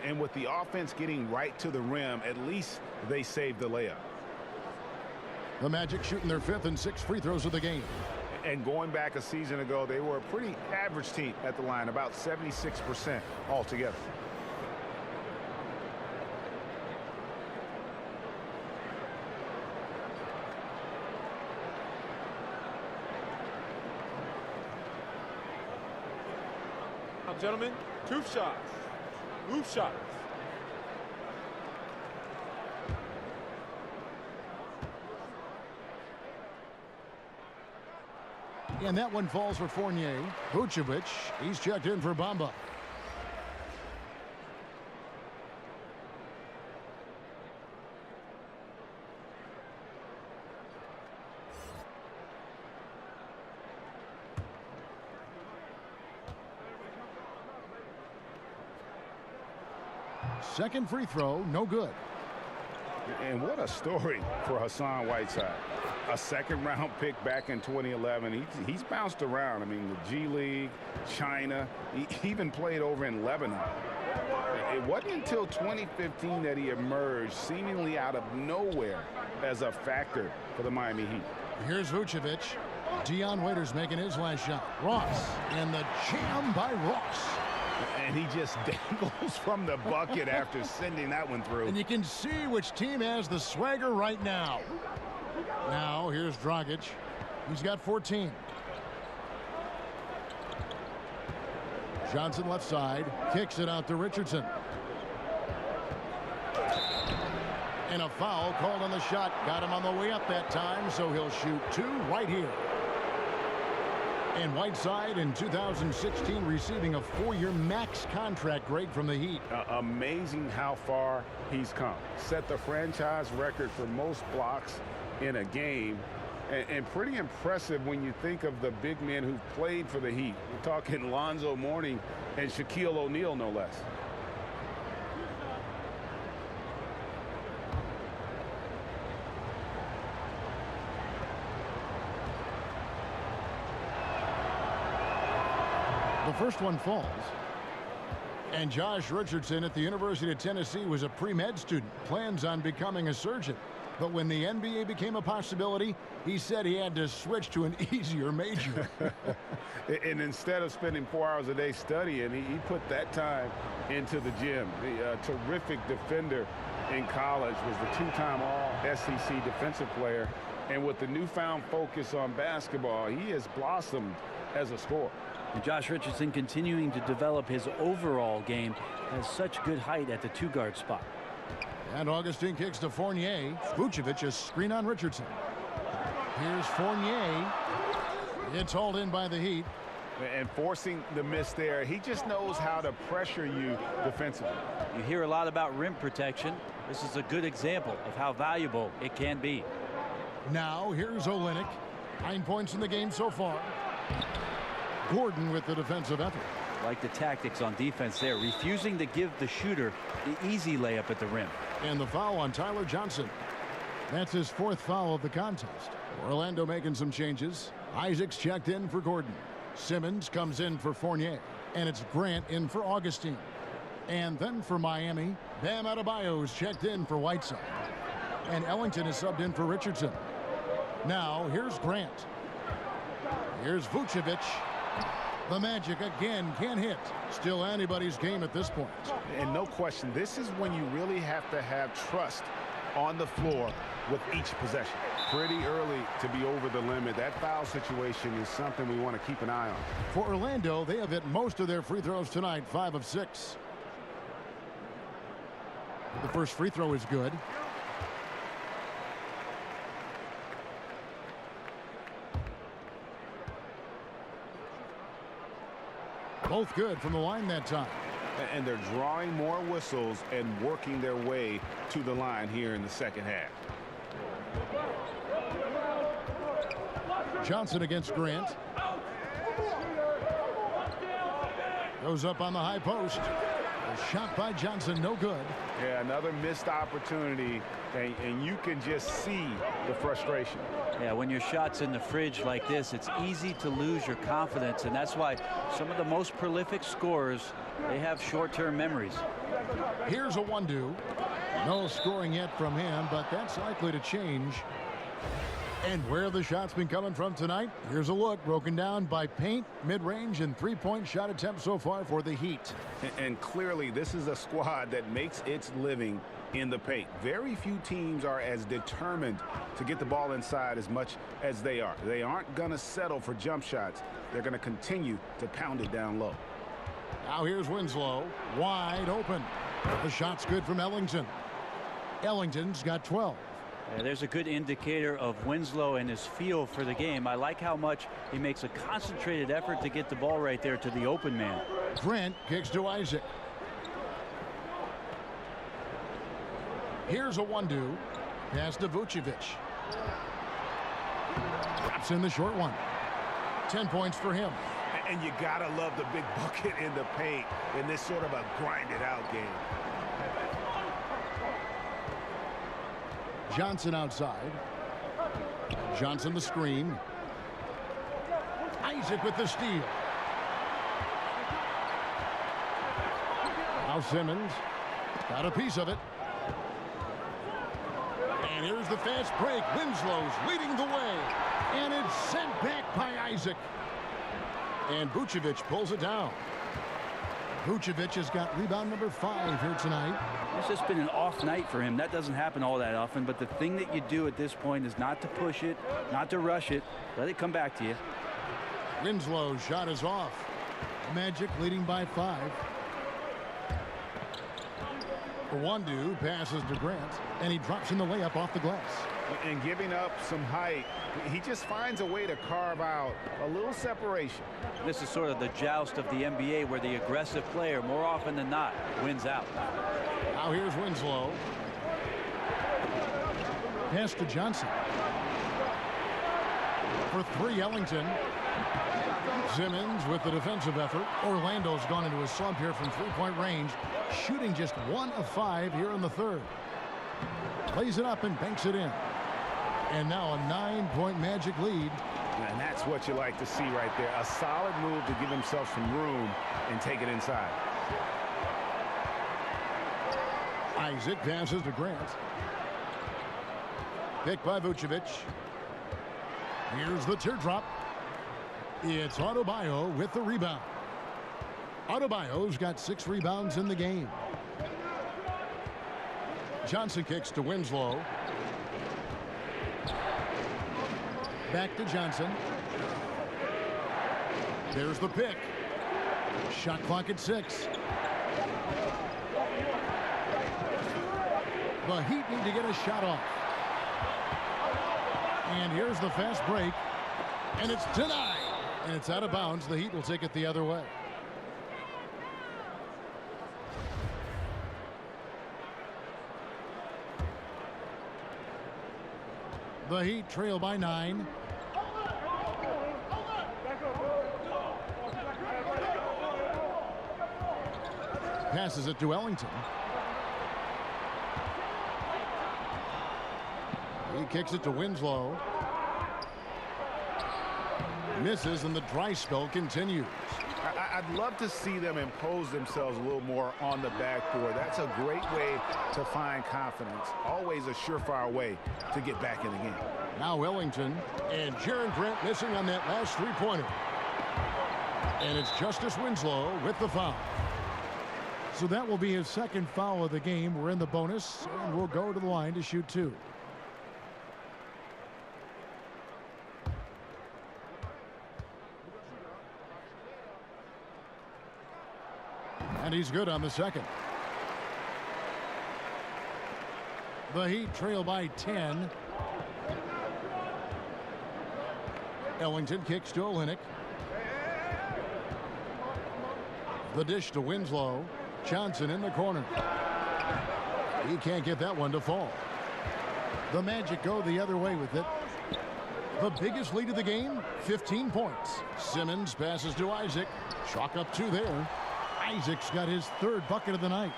And with the offense getting right to the rim, at least they saved the layup. The Magic shooting their 5th and 6th free throws of the game. And going back a season ago, they were a pretty average team at the line, about 76% altogether. Now, gentlemen, 2 shots. Move shots. And that one falls for Fournier. Vucevic, he's checked in for Bamba. Second free throw, no good. And what a story for Hassan Whiteside. A 2nd-round pick back in 2011. He's bounced around. I mean, the G League, China, he even played over in Lebanon. It wasn't until 2015 that he emerged seemingly out of nowhere as a factor for the Miami Heat. Here's Vucevic. Dion Waiters making his last shot. Ross, and the jam by Ross. And he just dangles from the bucket after sending that one through. And you can see which team has the swagger right now. Now, here's Dragic. He's got 14. Johnson left side. Kicks it out to Richardson. And a foul called on the shot. Got him on the way up that time, so he'll shoot 2 right here. And Whiteside in 2016 receiving a 4-year max contract grade from the Heat. Amazing how far he's come. Set the franchise record for most blocks in a game. And pretty impressive when you think of the big men who played for the Heat. We're talking Lonzo Mourning and Shaquille O'Neal, no less. The first one falls. And Josh Richardson at the University of Tennessee was a pre-med student, plans on becoming a surgeon. But when the NBA became a possibility, he said he had to switch to an easier major. And instead of spending 4 hours a day studying, he put that time into the gym. The terrific defender in college, was the 2-time All-SEC defensive player. And with the newfound focus on basketball, he has blossomed as a scorer. And Josh Richardson continuing to develop his overall game, has such good height at the 2-guard spot. And Augustine kicks to Fournier. Vucevic a screen on Richardson. Here's Fournier. It's hauled in by the Heat. And forcing the miss there, he just knows how to pressure you defensively. You hear a lot about rim protection. This is a good example of how valuable it can be. Now here's Olynyk. 9 points in the game so far. Gordon with the defensive effort. Like the tactics on defense there, refusing to give the shooter the easy layup at the rim. And the foul on Tyler Johnson. That's his 4th foul of the contest. Orlando making some changes. Isaac's checked in for Gordon. Simmons comes in for Fournier. And it's Grant in for Augustine. And then for Miami, Bam Adebayo's checked in for Whiteside. And Ellington is subbed in for Richardson. Now here's Grant. Here's Vucevic. The Magic again can't hit. Still anybody's game at this point. And no question, this is when you really have to have trust on the floor with each possession. Pretty early to be over the limit. That foul situation is something we want to keep an eye on. For Orlando, they have hit most of their free throws tonight, 5 of 6. The first free throw is good. Both good from the line that time. And they're drawing more whistles and working their way to the line here in the second half. Johnson against Grant. Goes up on the high post. A shot by Johnson, no good. Yeah, another missed opportunity, and you can just see the frustration. Yeah, when your shot's in the fridge like this, it's easy to lose your confidence, and that's why some of the most prolific scorers, they have short-term memories. Here's a one-do. No scoring yet from him, but that's likely to change. And where the shot's been coming from tonight, here's a look broken down by paint, mid-range, and 3-point shot attempts so far for the Heat. And clearly, this is a squad that makes its living in the paint. Very few teams are as determined to get the ball inside as much as they are. They aren't going to settle for jump shots. They're going to continue to pound it down low. Now here's Winslow, wide open. The shot's good from Ellington. Ellington's got 12. Yeah, there's a good indicator of Winslow and his feel for the game. I like how much he makes a concentrated effort to get the ball right there to the open man. Grant kicks to Isaac. Here's a one-do. Pass to Vucevic. Drops in the short one. 10 points for him. And you gotta love the big bucket in the paint in this sort of a grinded-out game. Johnson outside. Johnson the screen. Isaac with the steal. Now Simmons got a piece of it. And here's the fast break. Winslow's leading the way. And it's sent back by Isaac. And Vucevic pulls it down. Vucevic has got rebound number 5 here tonight. It's just been an off night for him. That doesn't happen all that often, but the thing that you do at this point is not to push it, not to rush it. Let it come back to you. Winslow's shot is off. Magic leading by 5. The one-do passes to Grant, and he drops in the layup off the glass. and giving up some height, he just finds a way to carve out a little separation. This is sort of the joust of the NBA where the aggressive player, more often than not, wins out. Now here's Winslow. Pass to Johnson. For three, Ellington. Simmons with the defensive effort. Orlando's gone into a slump here from three-point range, shooting just 1 of 5 here in the third. Plays it up and banks it in. And now a 9-point Magic lead. And that's what you like to see right there. A solid move to give himself some room and take it inside. Isaac passes to Grant. Picked by Vucevic. Here's the teardrop. It's Adebayo with the rebound. Adebayo's got 6 rebounds in the game. Johnson kicks to Winslow. Back to Johnson. There's the pick. Shot clock at 6. The Heat need to get a shot off. And here's the fast break. And it's denied. And it's out of bounds. The Heat will take it the other way. The Heat trail by 9. Passes it to Ellington. He kicks it to Winslow. Misses, and the dry spell continues. I'd love to see them impose themselves a little more on the backboard. That's a great way to find confidence. Always a surefire way to get back in the game. Now Ellington, and Jaren Grant missing on that last three-pointer. And it's Justice Winslow with the foul. So that will be his second foul of the game. We're in the bonus, and we'll go to the line to shoot 2. And he's good on the second. The Heat trail by 10. Ellington kicks to Olynyk. The dish to Winslow. Johnson in the corner. He can't get that one to fall. The Magic go the other way with it. The biggest lead of the game, 15 points. Simmons passes to Isaac. Chalk up 2 there. Isaac's got his 3rd bucket of the night.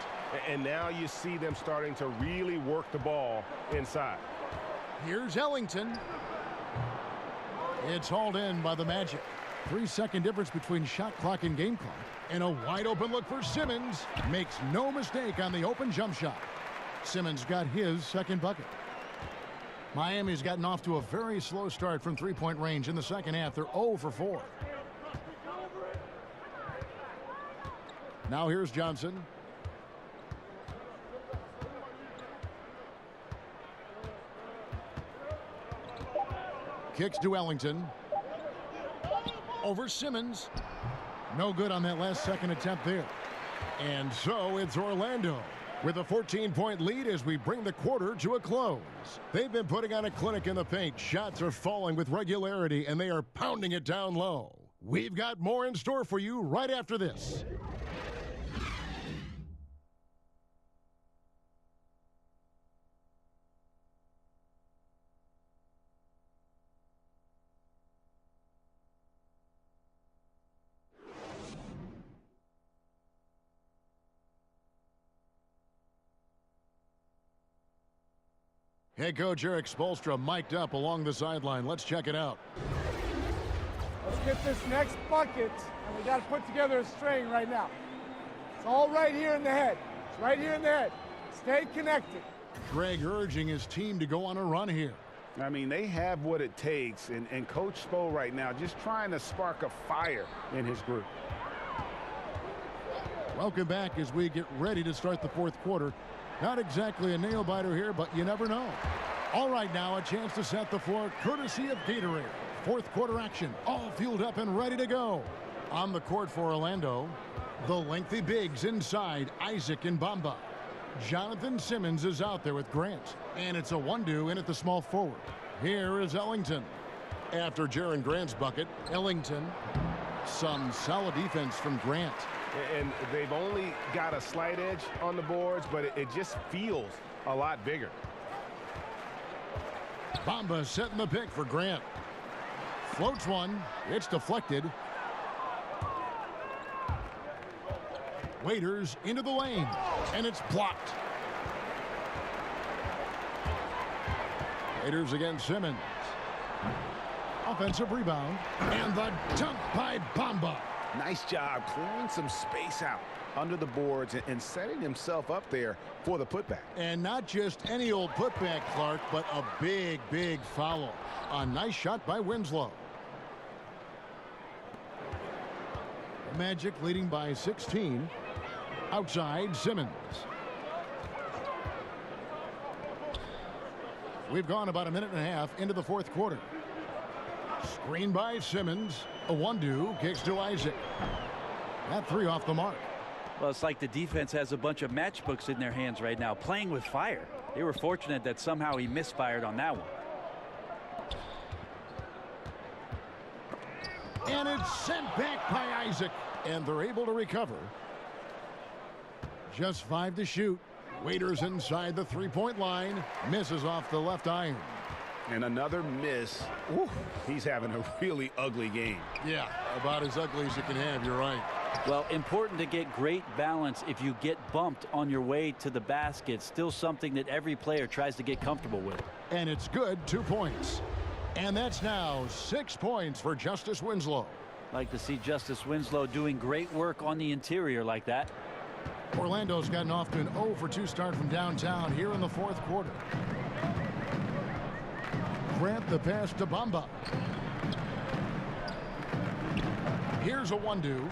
And now you see them starting to really work the ball inside. Here's Ellington. It's hauled in by the Magic. 3-second difference between shot clock and game clock. And a wide open look for Simmons. Makes no mistake on the open jump shot. Simmons got his 2nd bucket. Miami's gotten off to a very slow start from three-point range in the second half. They're 0 for 4. Now here's Johnson. Kicks to Ellington. Over Simmons. No good on that last second attempt there. And so it's Orlando with a 14-point lead as we bring the quarter to a close. They've been putting on a clinic in the paint. Shots are falling with regularity, and they are pounding it down low. We've got more in store for you right after this. Head coach Eric Spoelstra mic'd up along the sideline. Let's check it out. Let's get this next bucket, and we got to put together a string right now. It's all right here in the head. It's right here in the head. Stay connected. Greg urging his team to go on a run here. I mean, they have what it takes, and Coach Spo right now just trying to spark a fire in his group. Welcome back as we get ready to start the 4th quarter. Not exactly a nail-biter here, but you never know. All right, now a chance to set the floor courtesy of Gatorade. 4th quarter action, all fueled up and ready to go. On the court for Orlando, the lengthy bigs inside Isaac and Bamba. Jonathan Simmons is out there with Grant. And it's a 1-2 in at the small forward. Here is Ellington. After Jaron Grant's bucket, Ellington. Some solid defense from Grant. And they've only got a slight edge on the boards, but it just feels a lot bigger. Bamba setting the pick for Grant. Floats one. It's deflected. Waiters into the lane, and it's blocked. Waiters against Simmons. Offensive rebound, and the dunk by Bamba. Nice job clearing some space out under the boards and setting himself up there for the putback. And not just any old putback, Clark, but a big, big follow. A nice shot by Winslow. Magic leading by 16. Outside, Simmons. We've gone about a minute and a half into the fourth quarter. Screen by Simmons. A 1-2, kicks to Isaac. That 3 off the mark. Well, it's like the defense has a bunch of matchbooks in their hands right now, playing with fire. They were fortunate that somehow he misfired on that one. And it's sent back by Isaac. And they're able to recover. Just 5 to shoot. Waiters inside the three-point line. Misses off the left iron. And another miss. Ooh, he's having a really ugly game. Yeah, about as ugly as you can have. You're right. Well, important to get great balance if you get bumped on your way to the basket. Still something that every player tries to get comfortable with. And it's good. 2 points. And that's now 6 points for Justice Winslow. Like to see Justice Winslow doing great work on the interior like that. Orlando's gotten off to an 0-for-2 start from downtown here in the fourth quarter. Grant the pass to Bamba. Here's a 1-2.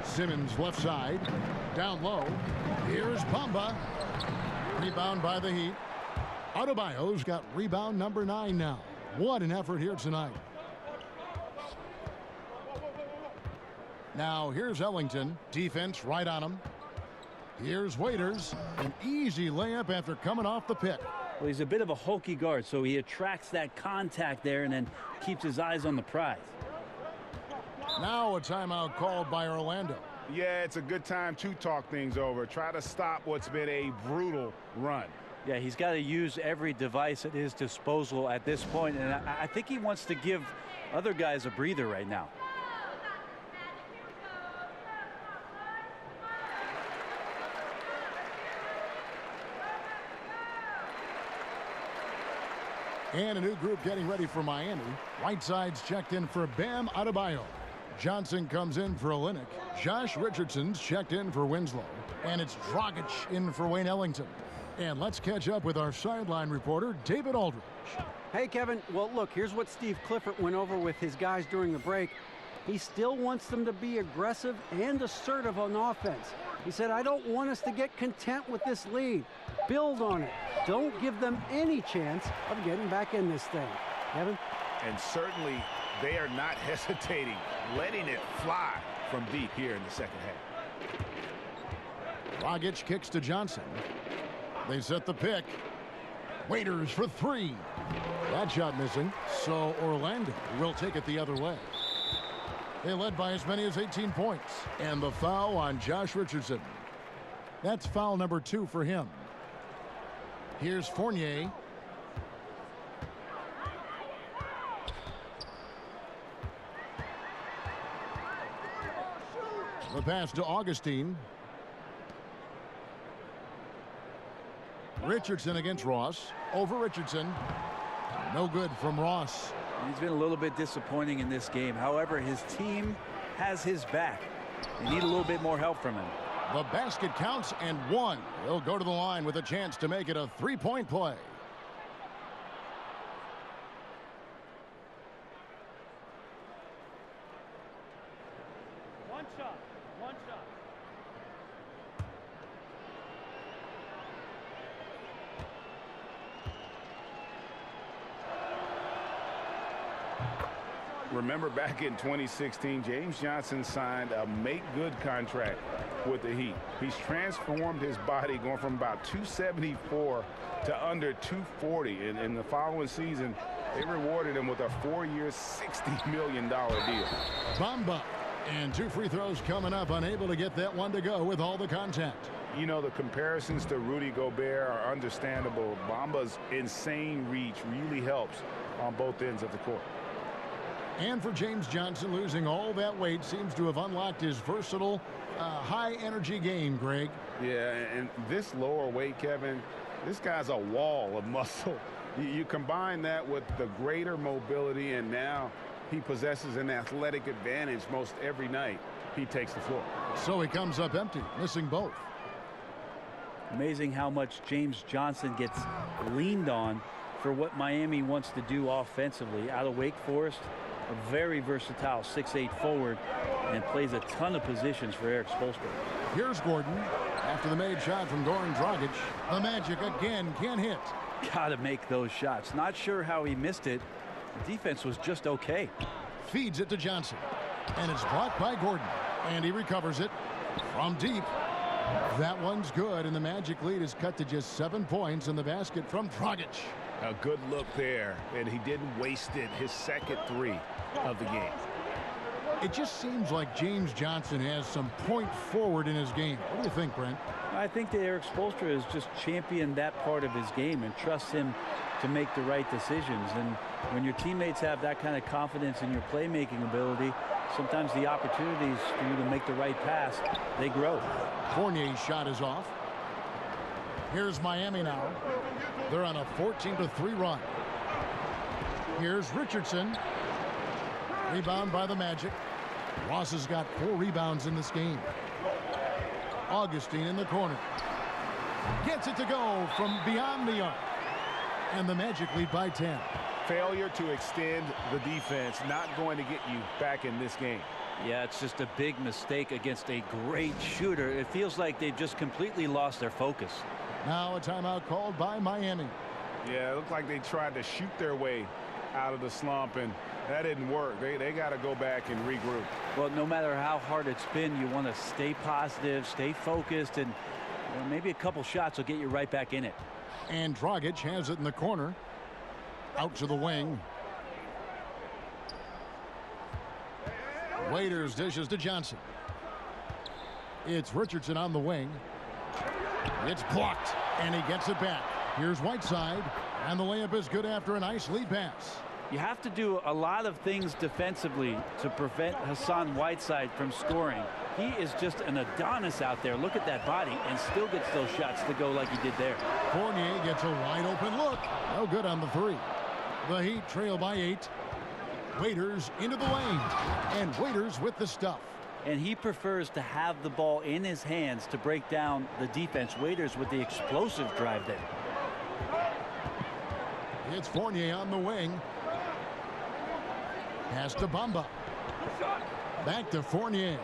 Simmons left side. Down low. Here's Bamba. Rebound by the Heat. Adebayo's got rebound number 9 now. What an effort here tonight. Now here's Ellington. Defense right on him. Here's Waiters. An easy layup after coming off the pick. Well, he's a bit of a hulky guard, so he attracts that contact there and then keeps his eyes on the prize. Now a timeout called by Orlando. Yeah, it's a good time to talk things over. Try to stop what's been a brutal run. Yeah, he's got to use every device at his disposal at this point, and I think he wants to give other guys a breather right now. And a new group getting ready for Miami. Whiteside's checked in for Bam Adebayo. Johnson comes in for Olynyk. Josh Richardson's checked in for Winslow. And it's Dragic in for Wayne Ellington. And let's catch up with our sideline reporter, David Aldridge. Hey, Kevin. Well, look, here's what Steve Clifford went over with his guys during the break. He still wants them to be aggressive and assertive on offense. He said, I don't want us to get content with this lead. Build on it. Don't give them any chance of getting back in this thing. Kevin? And certainly they are not hesitating, letting it fly from deep here in the second half. Dragic kicks to Johnson. They set the pick. Waiters for 3. That shot missing, so Orlando will take it the other way. They led by as many as 18 points. And the foul on Josh Richardson. That's foul number 2 for him. Here's Fournier. The pass to Augustine. Richardson against Ross. Over Richardson. No good from Ross. He's been a little bit disappointing in this game. However, his team has his back. They need a little bit more help from him. The basket counts and 1. He'll go to the line with a chance to make it a 3-point play. One shot. remember back in 2016, James Johnson signed a make-good contract with the Heat. He's transformed his body, going from about 274 to under 240. And in the following season, they rewarded him with a 4-year, $60 million deal. Bamba. And 2 free throws coming up, unable to get that one to go with all the contact. You know, the comparisons to Rudy Gobert are understandable. Bamba's insane reach really helps on both ends of the court. And for James Johnson, losing all that weight seems to have unlocked his versatile, high-energy game, Greg. Yeah, and this lower weight, Kevin, this guy's a wall of muscle. You combine that with the greater mobility, and now he possesses an athletic advantage most every night he takes the floor. So he comes up empty, missing both. Amazing how much James Johnson gets leaned on for what Miami wants to do offensively. Out of Wake Forest, a very versatile 6'8" forward, and plays a ton of positions for Eric Spoelstra. Here's Gordon. After the made shot from Goran Dragic, the Magic again can't hit. Gotta make those shots. Not sure how he missed it. The defense was just okay. Feeds it to Johnson. And it's blocked by Gordon. And he recovers it from deep. That one's good, and the Magic lead is cut to just 7 points in the basket from Dragic. A good look there, and he didn't waste it. His second 3 of the game. It just seems like James Johnson has some point forward in his game. What do you think, Brent? I think that Eric Spoelstra has just championed that part of his game and trusts him to make the right decisions. And when your teammates have that kind of confidence in your playmaking ability, sometimes the opportunities for you to make the right pass, they grow. Fournier's shot is off. Here's Miami now. They're on a 14-3 run. Here's Richardson. Rebound by the Magic. Ross has got 4 rebounds in this game. Augustine in the corner. Gets it to go from beyond the arc. And the Magic lead by 10. Failure to extend the defense not going to get you back in this game. Yeah, it's just a big mistake against a great shooter. It feels like they've just completely lost their focus. Now a timeout called by Miami. Yeah, it looked like they tried to shoot their way out of the slump, and that didn't work. They got to go back and regroup. Well, no matter how hard it's been, you want to stay positive, stay focused, and maybe a couple shots will get you right back in it. And Dragic has it in the corner. Out to the wing. Waiters dishes to Johnson. It's Richardson on the wing. It's blocked, and he gets it back. Here's Whiteside, and the layup is good after a nice lead pass. You have to do a lot of things defensively to prevent Hassan Whiteside from scoring. He is just an Adonis out there. Look at that body, and still gets those shots to go like he did there. Fournier gets a wide open look. No good on the 3. The Heat trail by 8. Waiters into the lane, and Waiters with the stuff. And he prefers to have the ball in his hands to break down the defense. Waiters with the explosive drive there. It's Fournier on the wing. Pass to Bamba. Back to Fournier.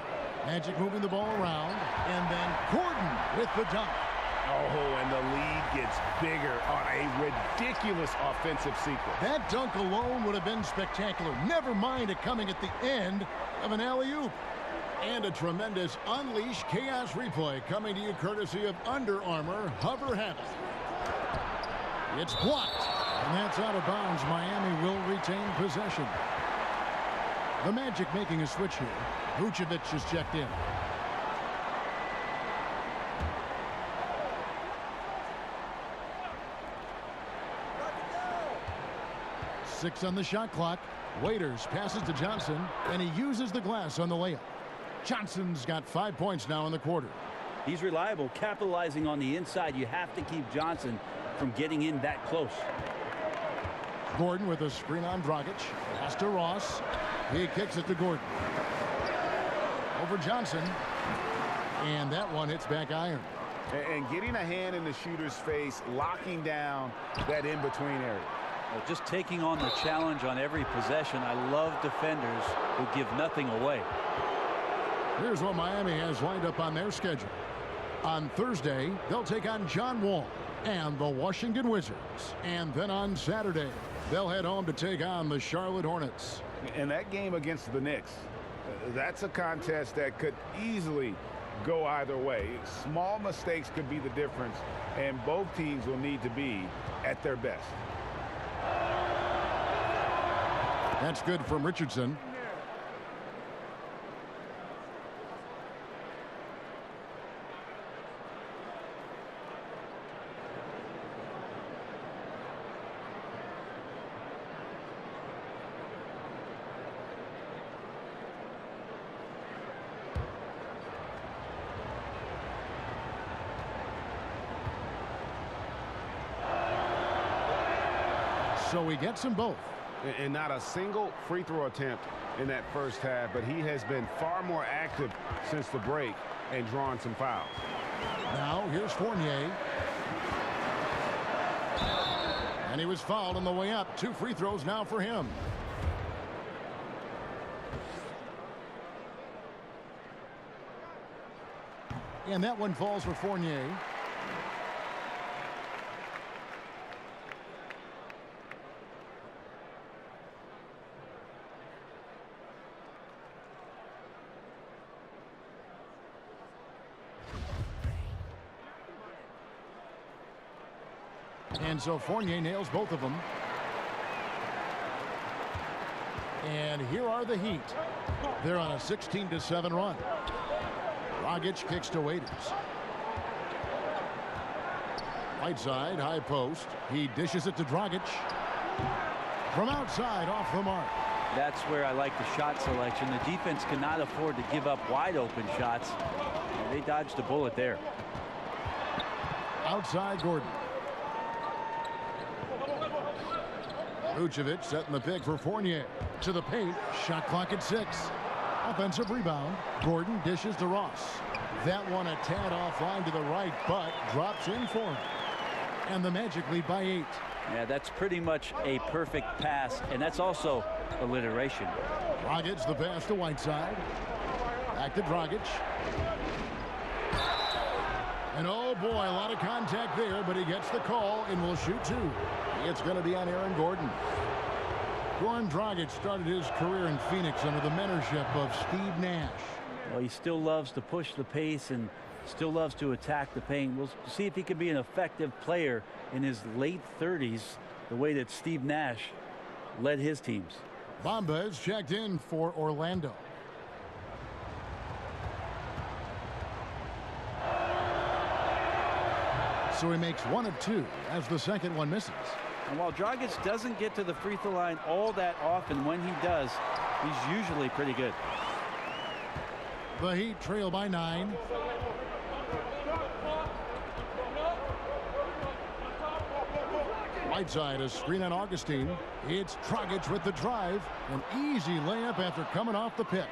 Magic moving the ball around, and then Gordon with the dunk. Oh, and the lead gets bigger on a ridiculous offensive sequence. That dunk alone would have been spectacular. Never mind it coming at the end of an alley-oop. And a tremendous Unleash Chaos replay coming to you courtesy of Under Armour Hover Habit. It's blocked, and that's out of bounds. Miami will retain possession. The Magic making a switch here. Vucevic is checked in. Six on the shot clock. Waiters passes to Johnson, and he uses the glass on the layup. Johnson's got 5 points now in the quarter. He's reliable, capitalizing on the inside. You have to keep Johnson from getting in that close. Gordon with a screen on Dragic. Pass to Ross. He kicks it to Gordon. Over Johnson. And that one hits back iron. And getting a hand in the shooter's face, locking down that in-between area. Well, just taking on the challenge on every possession. I love defenders who give nothing away. Here's what Miami has lined up on their schedule. On Thursday, they'll take on John Wall and the Washington Wizards. And then on Saturday, they'll head home to take on the Charlotte Hornets. And that game against the Knicks, that's a contest that could easily go either way. Small mistakes could be the difference, and both teams will need to be at their best. That's good from Richardson. So he gets them both. And not a single free throw attempt in that first half, but he has been far more active since the break and drawn some fouls. Now here's Fournier. And he was fouled on the way up. 2 free throws now for him. And that one falls for Fournier. And so Fournier nails both of them. And here are the Heat. They're on a 16-7 run. Dragic kicks to Waiters. Right side, high post. He dishes it to Dragic. From outside, off the mark. That's where I like the shot selection. The defense cannot afford to give up wide open shots. And they dodged a bullet there. Outside Gordon. Vucevic setting the pick for Fournier. To the paint. Shot clock at 6. Offensive rebound. Gordon dishes to Ross. That one a tad offline to the right, but drops in for him. And the Magic lead by 8. Yeah, that's pretty much a perfect pass, and that's also alliteration. Dragic the pass to Whiteside. Back to Dragic. And oh boy, a lot of contact there, but he gets the call and will shoot 2. It's going to be on Aaron Gordon. Goran Dragic started his career in Phoenix under the mentorship of Steve Nash. Well, he still loves to push the pace and still loves to attack the paint. We'll see if he can be an effective player in his late 30s, the way that Steve Nash led his teams. Bamba is checked in for Orlando. So he makes 1 of 2 as the second one misses. And while Dragic doesn't get to the free throw line all that often, when he does, he's usually pretty good. The Heat trail by 9. Right side, a screen on Augustine. It's Dragic with the drive. An easy layup after coming off the pick.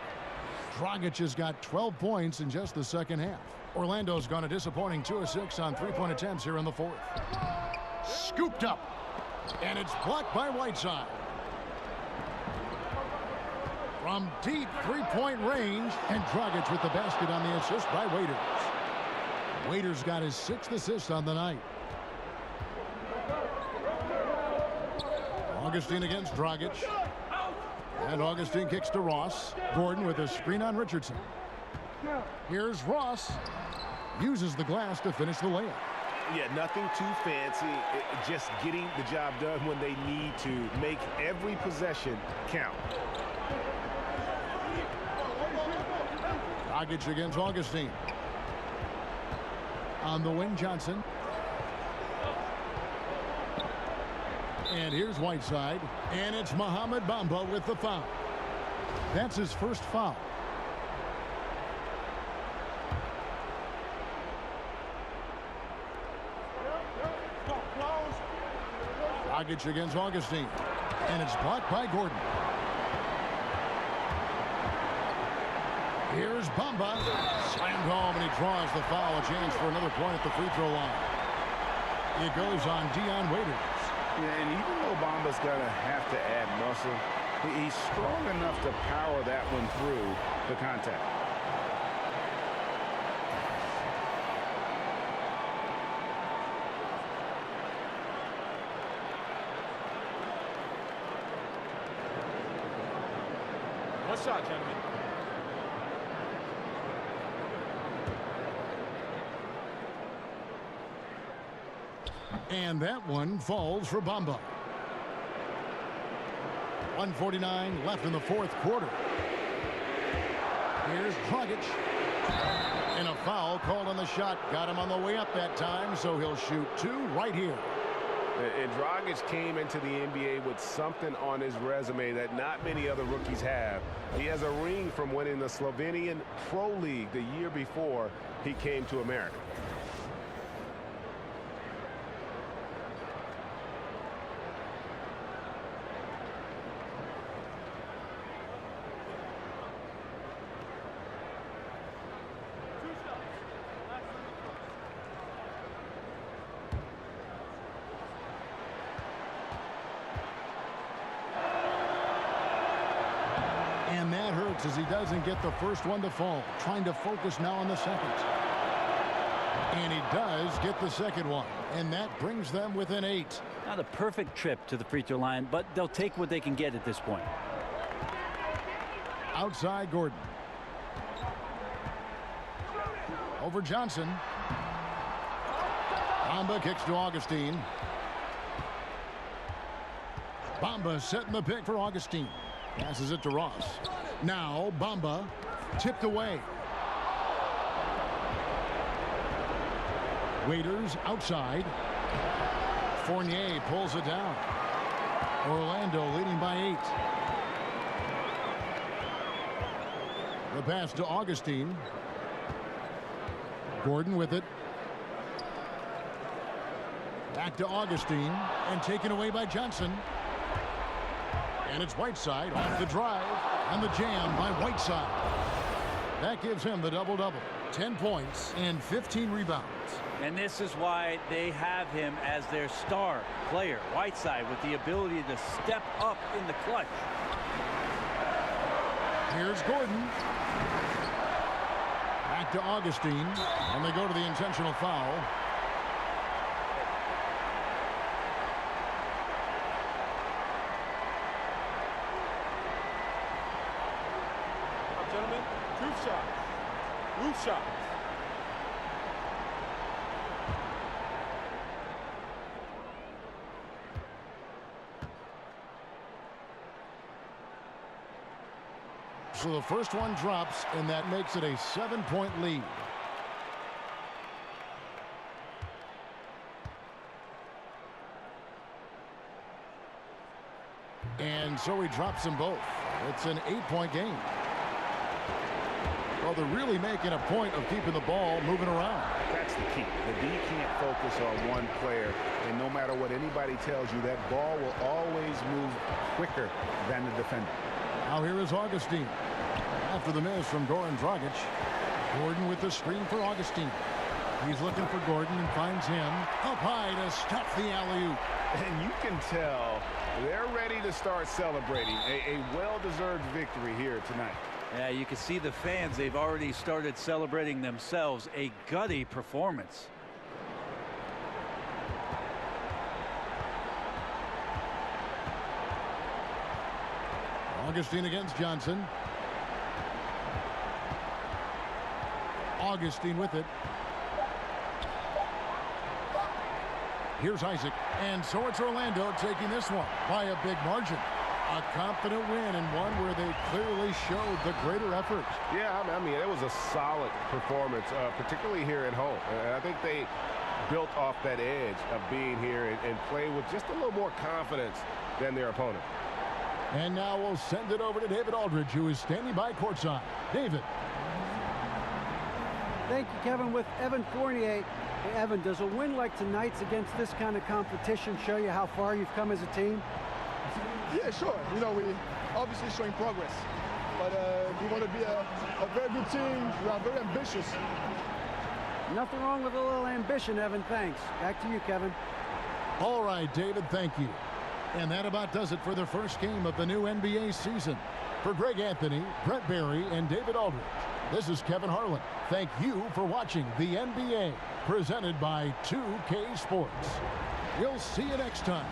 Dragic has got 12 points in just the second half. Orlando's gone a disappointing 2 of 6 on 3-point attempts here in the 4th. Scooped up. And it's blocked by Whiteside. From deep 3-point range, and Dragic with the basket on the assist by Waiters. Waiters got his 6th assist on the night. Augustine against Dragic. And Augustine kicks to Ross. Gordon with a screen on Richardson. Here's Ross. Uses the glass to finish the layup. Yeah, nothing too fancy. Just getting the job done when they need to. Make every possession count. Dragic against Augustine. On the wing, Johnson. And here's Whiteside. And it's Mohamed Bamba with the foul. That's his first foul. Dragic against Augustine. And it's blocked by Gordon. Here's Bamba. Slammed home, and he draws the foul. A chance for another point at the free throw line. It goes on Dion Waiters. Yeah, and even though Bamba's going to have to add muscle, he's strong enough to power that one through the contact. Last shot, gentlemen. And that one falls for Bamba. 1:49 left in the fourth quarter. Here's Dragic. And a foul called on the shot. Got him on the way up that time, so he'll shoot 2 right here. And Dragic came into the NBA with something on his resume that not many other rookies have. He has a ring from winning the Slovenian Pro League the year before he came to America. And that hurts as he doesn't get the first one to fall. Trying to focus now on the second. And he does get the second one. And that brings them within 8. Not a perfect trip to the free throw line, but they'll take what they can get at this point. Outside Gordon. Over Johnson. Bamba kicks to Augustine. Bamba setting the pick for Augustine. Passes it to Ross. Now Bamba tipped away. Waiters outside. Fournier pulls it down. Orlando leading by 8. The pass to Augustine. Gordon with it. Back to Augustine and taken away by Johnson. And it's Whiteside off the drive and the jam by Whiteside. That gives him the double-double. 10 points and 15 rebounds. And this is why they have him as their star player, Whiteside, with the ability to step up in the clutch. Here's Gordon. Back to Augustine. And they go to the intentional foul. Gentlemen, truth shots. Roof shots. So the first one drops, and that makes it a 7-point lead. And so he drops them both. It's an 8-point game. Well, they're really making a point of keeping the ball moving around. That's the key. The D can't focus on one player, and no matter what anybody tells you, that ball will always move quicker than the defender. Now here is Augustine. After the miss from Goran Dragic. Gordon with the screen for Augustine. He's looking for Gordon and finds him up high to stuff the alley-oop. And you can tell they're ready to start celebrating a well-deserved victory here tonight. Yeah, you can see the fans. They've already started celebrating themselves. A gutty performance. Augustine against Johnson. Augustine with it. Here's Isaac. And so it's Orlando taking this one by a big margin. A confident win and one where they clearly showed the greater effort. Yeah, I mean, it was a solid performance, particularly here at home. And I think they built off that edge of being here and play with just a little more confidence than their opponent. And now we'll send it over to David Aldridge, who is standing by courtside. David. Thank you, Kevin. With Evan Fournier. Hey, Evan, does a win like tonight's against this kind of competition show you how far you've come as a team? Yeah, sure. You know, we obviously showing progress, but we want to be a very good team. We are very ambitious. Nothing wrong with a little ambition, Evan. Thanks. Back to you, Kevin. All right, David, thank you. And that about does it for the first game of the new NBA season. For Greg Anthony, Brett Barry, and David Aldridge, this is Kevin Harlan. Thank you for watching the NBA, presented by 2K Sports. We'll see you next time.